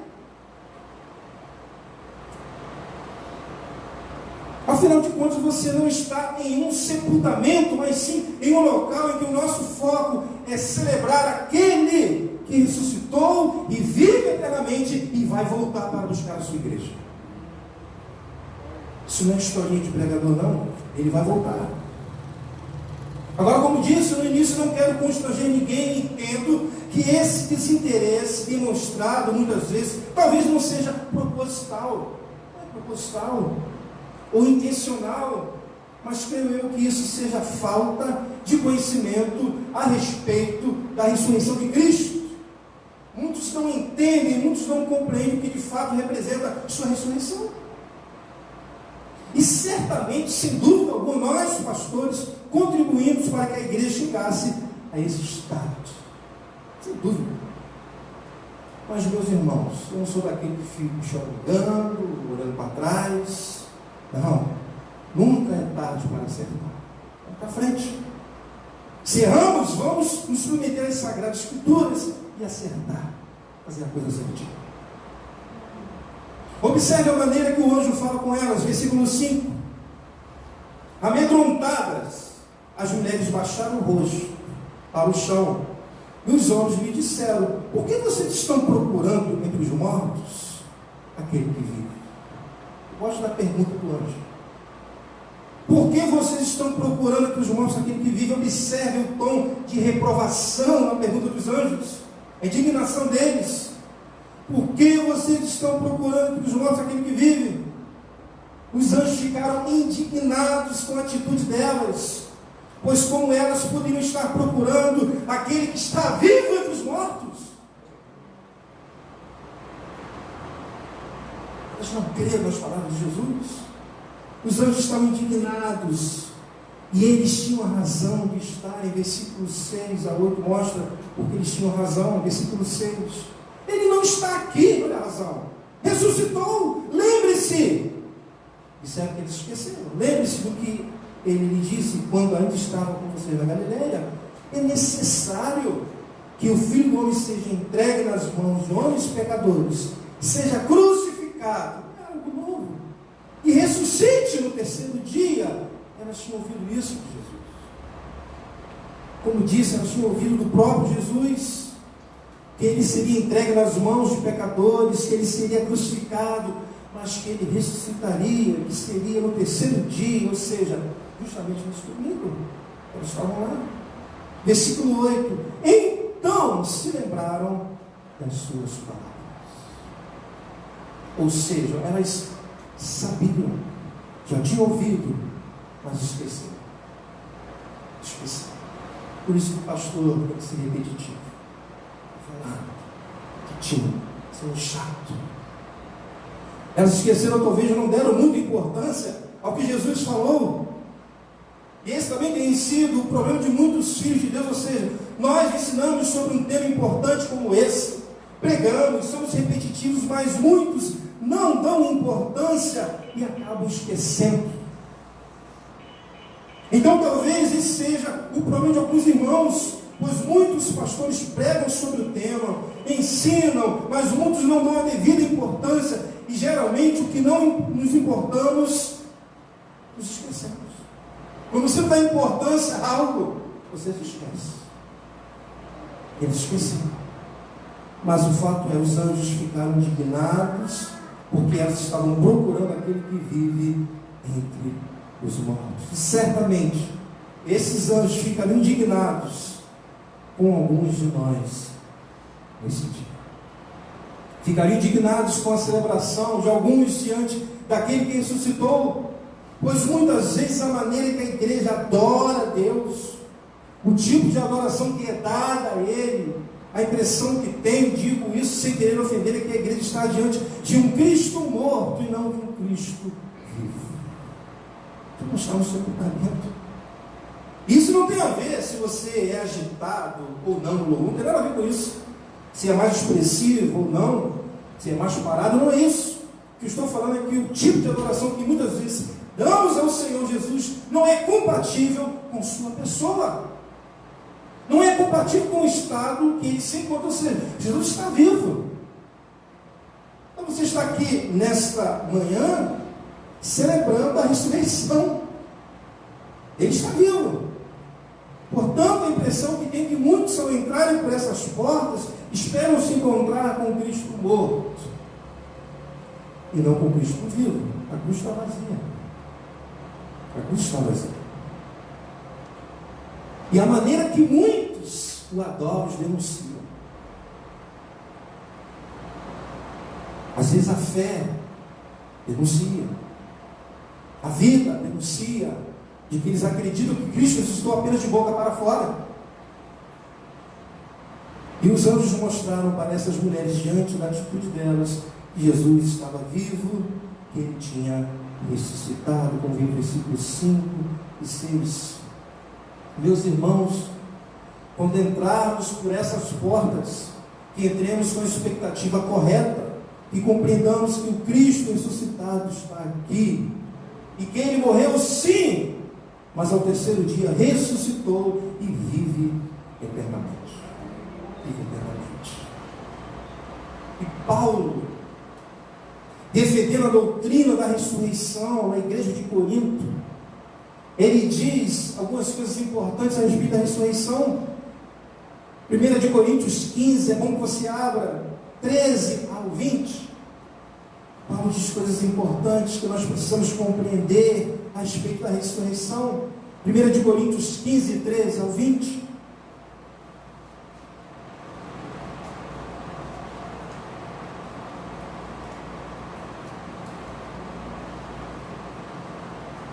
Afinal de contas, você não está em um sepultamento, mas sim em um local em que o nosso foco é celebrar aquele que ressuscitou e vive eternamente e vai voltar para buscar a sua igreja. Isso não é historinha de pregador, não. Ele vai voltar. Agora, como disse no início, não quero constranger ninguém. Entendo que esse desinteresse demonstrado muitas vezes, talvez não seja proposital. Não é proposital ou intencional, mas creio eu que isso seja falta de conhecimento a respeito da ressurreição de Cristo. Muitos não entendem, muitos não compreendem o que de fato representa a sua ressurreição. E certamente, sem dúvida alguma, nós, pastores, contribuímos para que a igreja chegasse a esse estado. Sem dúvida. Mas, meus irmãos, eu não sou daquele que fica chorando, olhando para trás. Não. Nunca é tarde para acertar. Vamos para frente. Se erramos, vamos nos submeter às Sagradas Escrituras e acertar. Fazer a coisa certinha. Observe a maneira que o anjo fala com elas, versículo 5. Amedrontadas, as mulheres baixaram o rosto para o chão, e os homens lhe disseram: por que vocês estão procurando entre os mortos aquele que vive? Eu gosto da pergunta do anjo. Por que vocês estão procurando entre os mortos aquele que vive? Observe o tom de reprovação na pergunta dos anjos, a indignação deles. Por que vocês estão procurando entre os mortos aquele que vive? Os anjos ficaram indignados com a atitude delas, pois como elas poderiam estar procurando aquele que está vivo entre os mortos? Elas não creram nas palavras de Jesus. Os anjos estavam indignados, e eles tinham a razão de estar. Em versículo 6 a 8 mostra porque eles tinham razão. Versículo 6: ele não está aqui, olha a razão, ressuscitou, lembre-se. Disseram que eles esqueceram. Lembre-se do que ele lhe disse quando ainda estava com vocês na Galileia: é necessário que o Filho do Homem seja entregue nas mãos de homens pecadores, seja crucificado, é algo novo, e ressuscite no terceiro dia. Elas tinham ouvido isso de Jesus. Como disse, elas tinham ouvido do próprio Jesus que ele seria entregue nas mãos de pecadores, que ele seria crucificado, mas que ele ressuscitaria, que seria no terceiro dia, ou seja, justamente nesse domingo. Eles estavam lá. Versículo 8: então se lembraram das suas palavras. Ou seja, elas sabiam, já tinham ouvido, mas esqueceram. Por isso que o pastor tem que ser repetitivo. Falar, repetindo, sendo chato. Elas esqueceram, talvez não deram muita importância ao que Jesus falou. E esse também tem sido o problema de muitos filhos de Deus, ou seja, nós ensinamos sobre um tema importante como esse, pregamos, somos repetitivos, mas muitos não dão importância e acabam esquecendo. Então talvez esse seja o problema de alguns irmãos, pois muitos pastores pregam sobre o tema, ensinam, mas muitos não dão a devida importância, e geralmente o que não nos importamos, nos esquecemos. Quando você dá importância a algo, você se esquece. Eles esqueceram. Mas o fato é, os anjos ficaram indignados, porque elas estavam procurando aquele que vive entre os mortos. E certamente, esses anjos ficaram indignados com alguns de nós nesse dia. Ficariam indignados com a celebração de alguns diante daquele que ressuscitou, pois muitas vezes a maneira que a igreja adora a Deus, o tipo de adoração que é dada a Ele, a impressão que tem, digo isso sem querer ofender, é que a igreja está diante de um Cristo morto e não de um Cristo vivo. Então nós estamos no sepultamento. Isso não tem a ver se você é agitado ou não no louvor, não tem nada a ver com isso. Se é mais expressivo ou não, se é mais parado, não é isso. O que eu estou falando é que o tipo de adoração que muitas vezes damos ao Senhor Jesus não é compatível com sua pessoa. Não é compatível com o estado que ele se encontra. Ou seja, Jesus está vivo. Então você está aqui nesta manhã celebrando a ressurreição. Ele está vivo. Portanto, a impressão que tem que muitos, ao entrarem por essas portas, esperam se encontrar com Cristo morto e não com Cristo vivo. A cruz está vazia. A cruz está vazia. E a maneira que muitos o adoram, os denunciam. Às vezes a fé denuncia. A vida denuncia de que eles acreditam que Cristo ressuscitou apenas de boca para fora. E os anjos mostraram para essas mulheres, diante da atitude delas, que Jesus estava vivo, que ele tinha ressuscitado, como vem versículos 5 e 6. Meus irmãos, quando entrarmos por essas portas, que entremos com a expectativa correta e compreendamos que o Cristo ressuscitado está aqui e que ele morreu sim, mas ao terceiro dia ressuscitou e vive eternamente. Vive eternamente. E Paulo, defendendo a doutrina da ressurreição na igreja de Corinto, ele diz algumas coisas importantes a respeito da ressurreição. 1 Coríntios 15, é bom que você abra, 13 ao 20. Paulo diz coisas importantes que nós precisamos compreender a respeito da ressurreição. 1 Coríntios 15, 13 ao 20.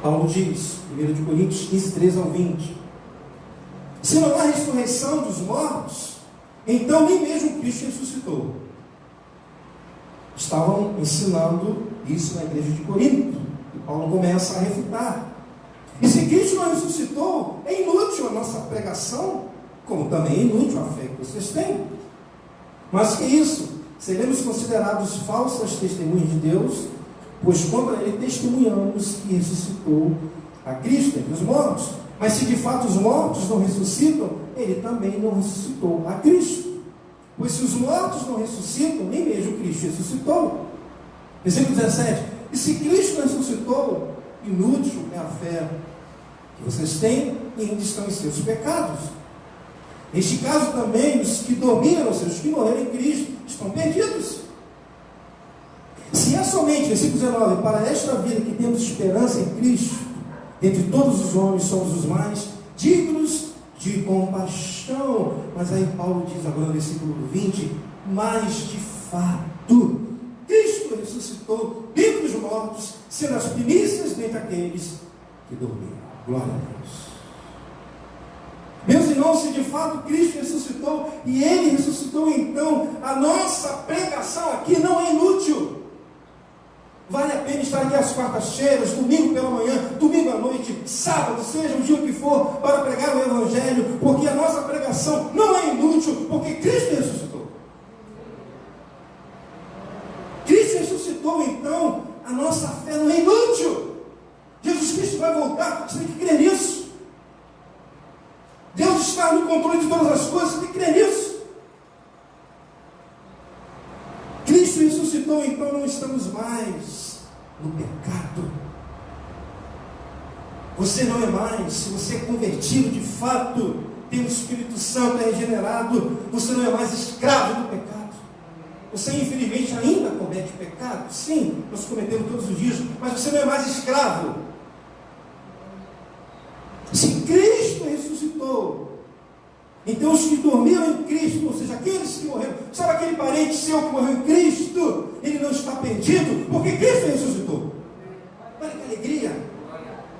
Paulo diz, 1 Coríntios 15, 13 ao 20: se não há ressurreição dos mortos, então nem mesmo Cristo ressuscitou. Estavam ensinando isso na igreja de Corinto, e Paulo começa a refutar. E se Cristo não ressuscitou, é inútil a nossa pregação, como também é inútil a fé que vocês têm. Mas que isso? Seremos considerados falsas testemunhas de Deus, pois contra ele testemunhamos que ressuscitou a Cristo entre os mortos. Mas se de fato os mortos não ressuscitam, ele também não ressuscitou a Cristo. Pois se os mortos não ressuscitam, nem mesmo Cristo ressuscitou. Versículo 17: e se Cristo não ressuscitou, inútil é a fé que vocês têm e ainda estão em seus pecados. Neste caso também, os que dormiram, ou seja, os que morreram em Cristo, estão perdidos. Se é somente, versículo 19, para esta vida que temos esperança em Cristo, entre todos os homens somos os mais dignos de compaixão. chão. Mas aí Paulo diz agora no versículo 20, mas de fato, Cristo ressuscitou dentre os mortos, sendo as primícias dentre aqueles que dormiram. Glória a Deus. Meus irmãos, se de fato Cristo ressuscitou, e Ele ressuscitou, então a nossa pregação aqui não é inútil. Vale a pena estar aqui às quartas-feiras, domingo pela manhã, domingo à noite, sábado, seja o dia que for, para pregar o Evangelho, porque a nossa pregação não é inútil, porque Cristo ressuscitou. Cristo ressuscitou, então a nossa fé não é inútil. Jesus Cristo vai voltar, você tem que crer nisso. Deus está no controle de todas as coisas, você tem que crer nisso. Cristo ressuscitou, então não estamos mais no pecado. Você não é mais, se você é convertido de fato, tem o Espírito Santo, é regenerado, você não é mais escravo do pecado. Você infelizmente ainda comete pecado, sim, nós cometemos todos os dias, mas você não é mais escravo. Se Cristo ressuscitou, então os que dormiram em Cristo, ou seja, aqueles que morreram, sabe aquele parente seu que morreu em Cristo, ele não está perdido, porque Cristo ressuscitou. Olha que alegria,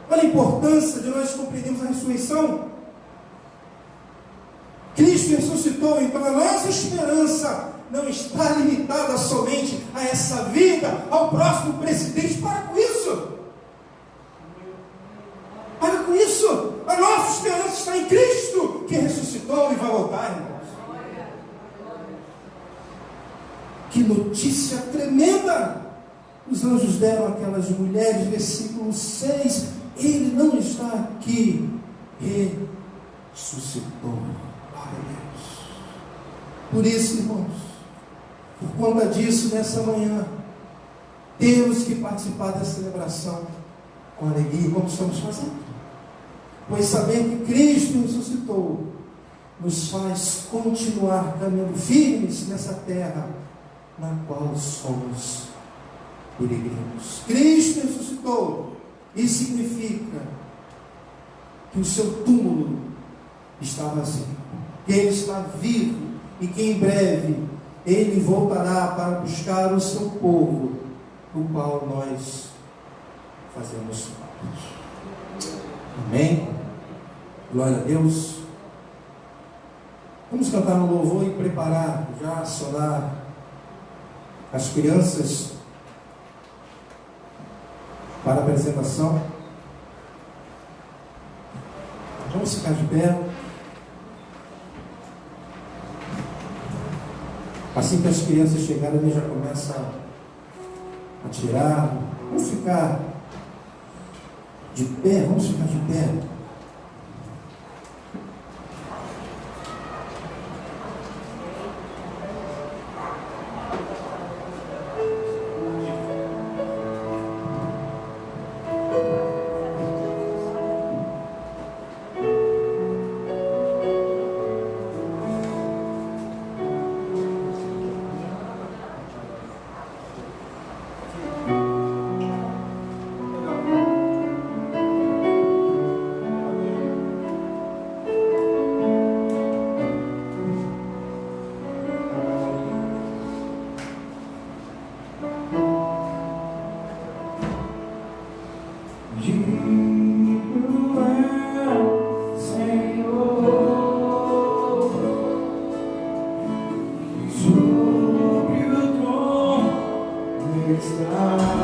olha a importância de nós compreendermos a ressurreição. Cristo ressuscitou, então a nossa esperança não está limitada somente a essa vida, ao próximo presidente. Para com isso. Para com isso. A nossa esperança está em Cristo, que ressuscitou e vai voltar, irmãos. Que notícia tremenda os anjos deram àquelas mulheres, versículo 6. Ele não está aqui, ressuscitou. Glória a Deus. Por isso, irmãos, por conta disso, nessa manhã, temos que participar da celebração com alegria, como estamos fazendo. Pois saber que Cristo ressuscitou nos faz continuar caminhando firmes nessa terra na qual somos peregrinos. Cristo ressuscitou. Isso significa que o seu túmulo está vazio, que Ele está vivo e que em breve Ele voltará para buscar o seu povo, do qual nós fazemos parte. Amém? Glória a Deus. Vamos cantar um louvor e preparar, já acionar as crianças para a apresentação. Vamos ficar de pé. Assim que as crianças chegarem, ele já começa a tirar. Vamos ficar de pé, vamos ficar de pé. Around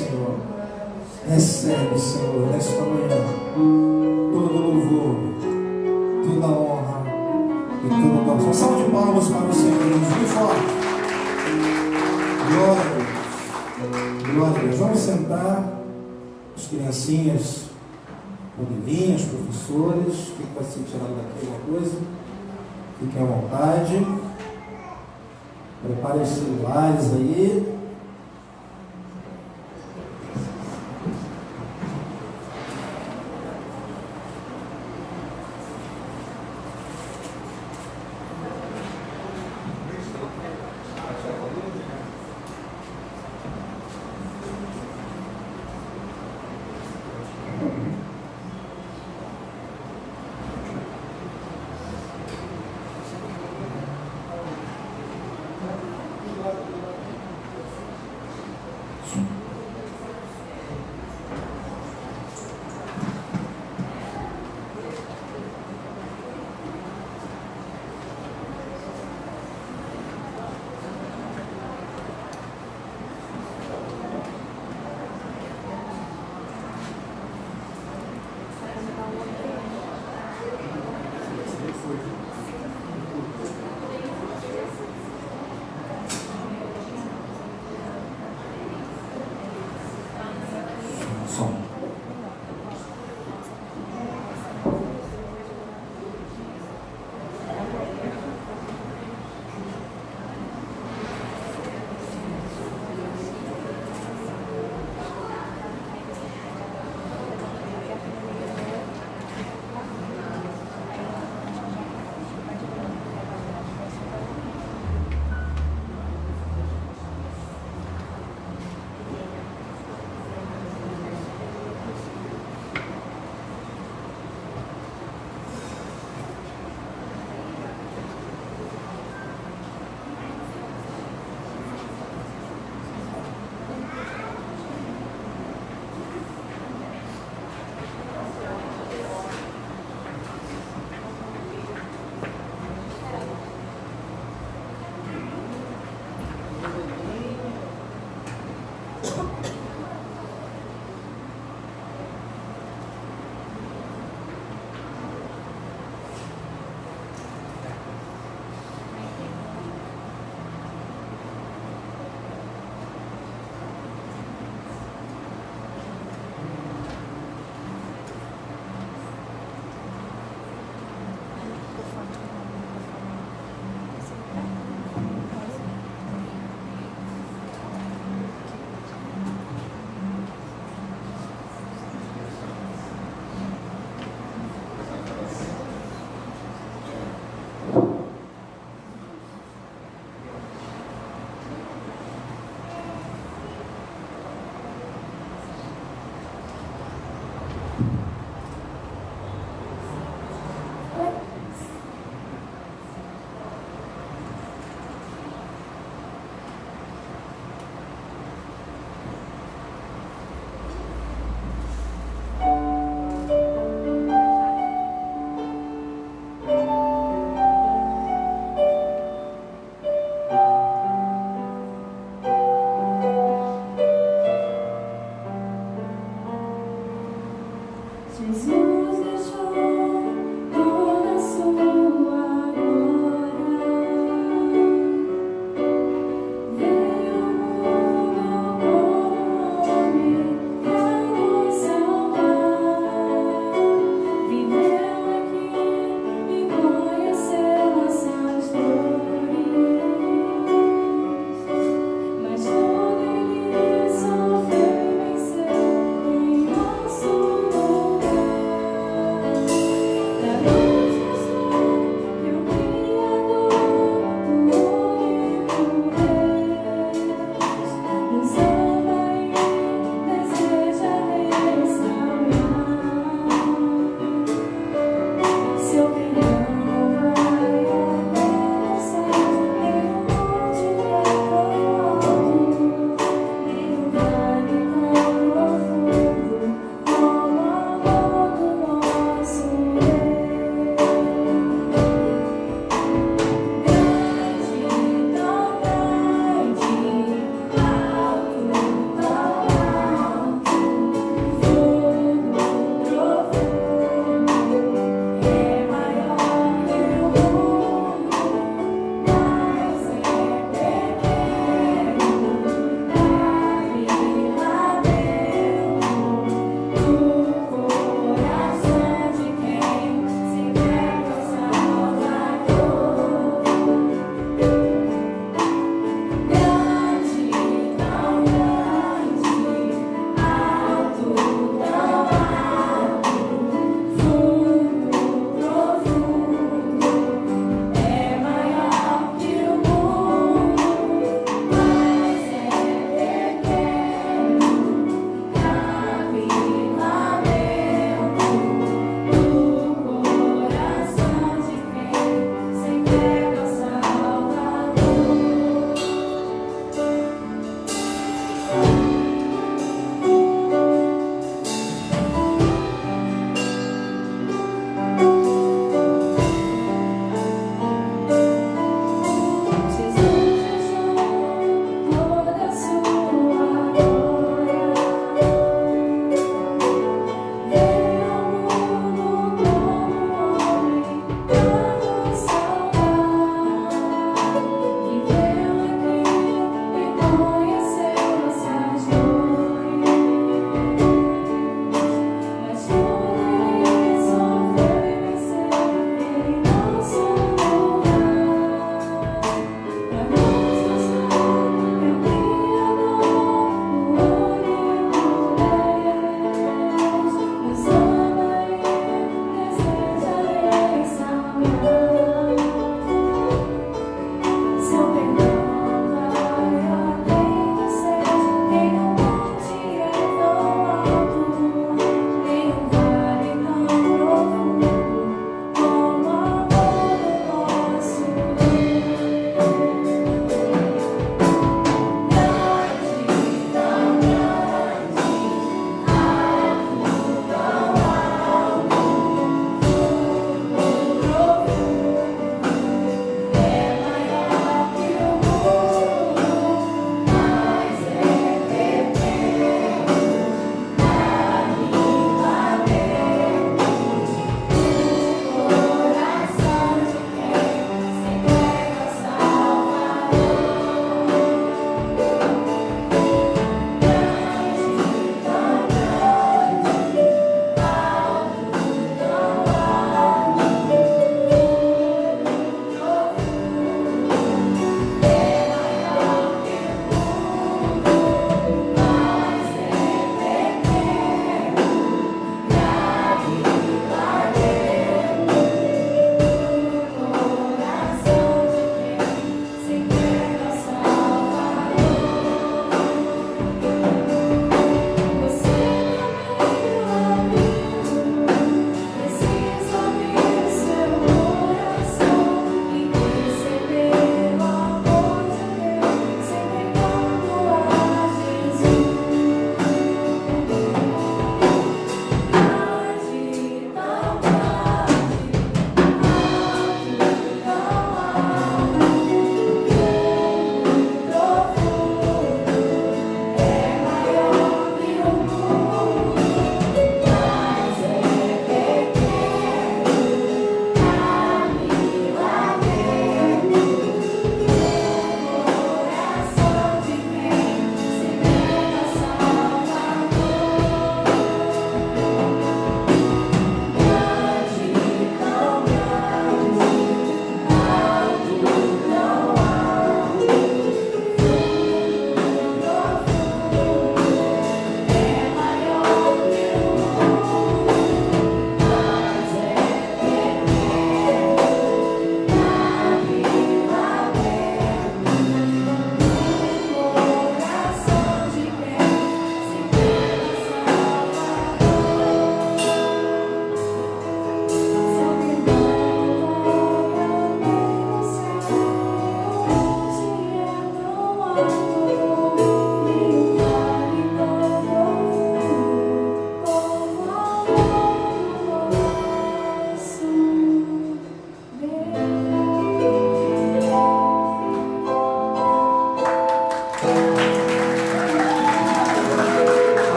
Senhor. Recebe, Senhor, nesta manhã, todo louvor, toda honra e toda adoração. Salve de palmas para o Senhor, muito forte. Glória a Deus. Glória a Deus. Vamos sentar. As criancinhas podem vir, os professores. Quem vai ser tirado daqui alguma coisa? Fiquem à vontade. Preparem os celulares aí.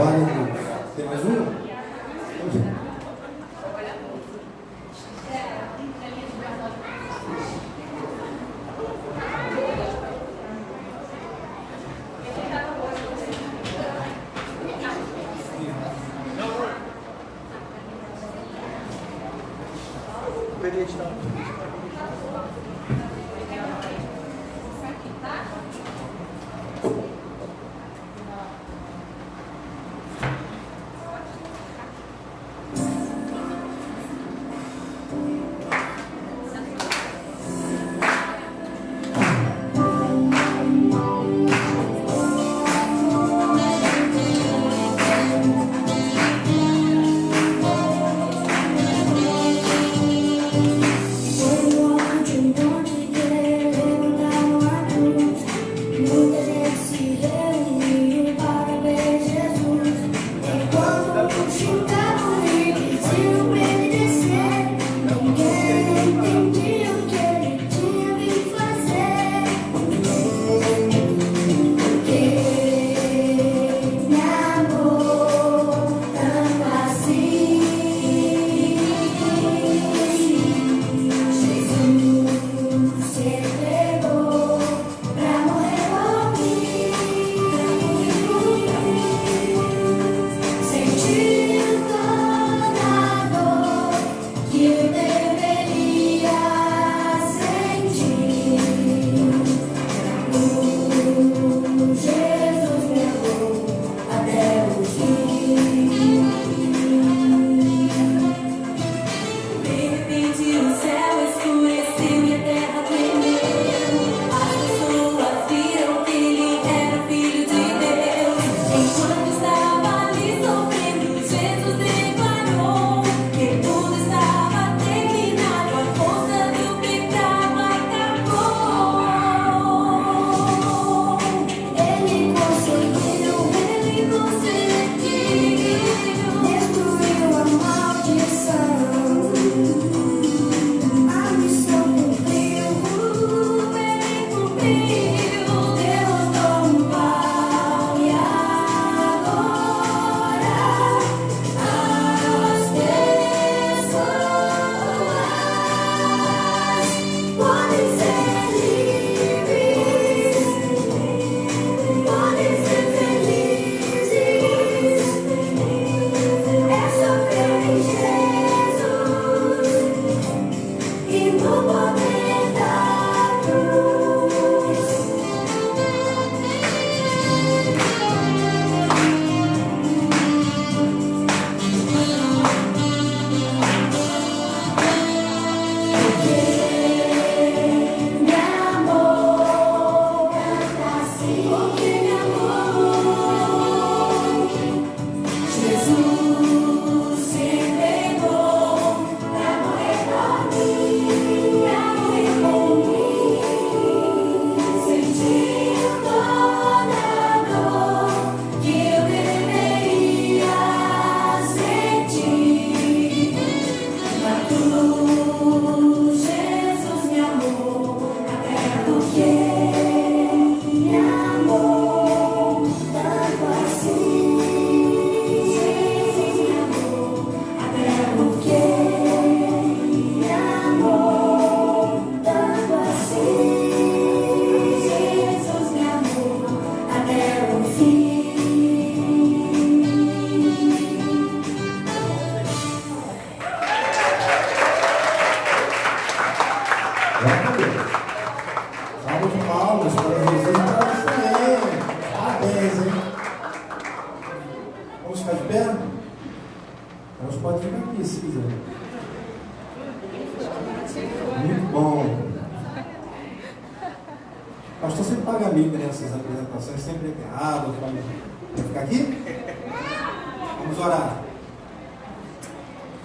Glória a Deus. Tem mais uma?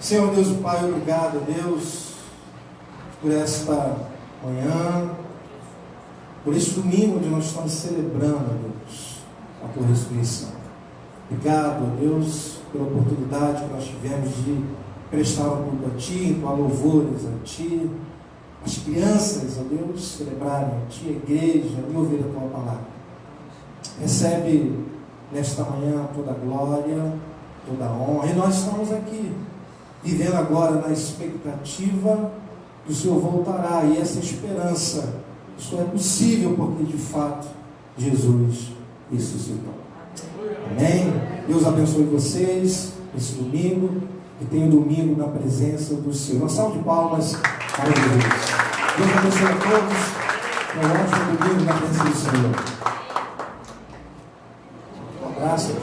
Senhor Deus Pai, obrigado, Deus, por esta manhã, por este domingo onde nós estamos celebrando, Deus, a tua ressurreição. Obrigado, Deus, pela oportunidade que nós tivemos de prestar um culto a Ti, entoar louvores a Ti, as crianças, ó Deus, celebrarem a Ti, a igreja, e ouvir a Tua palavra. Recebe nesta manhã toda a glória, toda a honra. E nós estamos aqui, vivendo agora na expectativa que o Senhor voltará. E essa esperança, isso é possível porque de fato Jesus ressuscitou. Amém? Deus abençoe vocês esse domingo. E tenha domingo na presença do Senhor. Uma salva de palmas para Jesus. Deus abençoe a todos. Um ótimo domingo na presença do Senhor. Um abraço.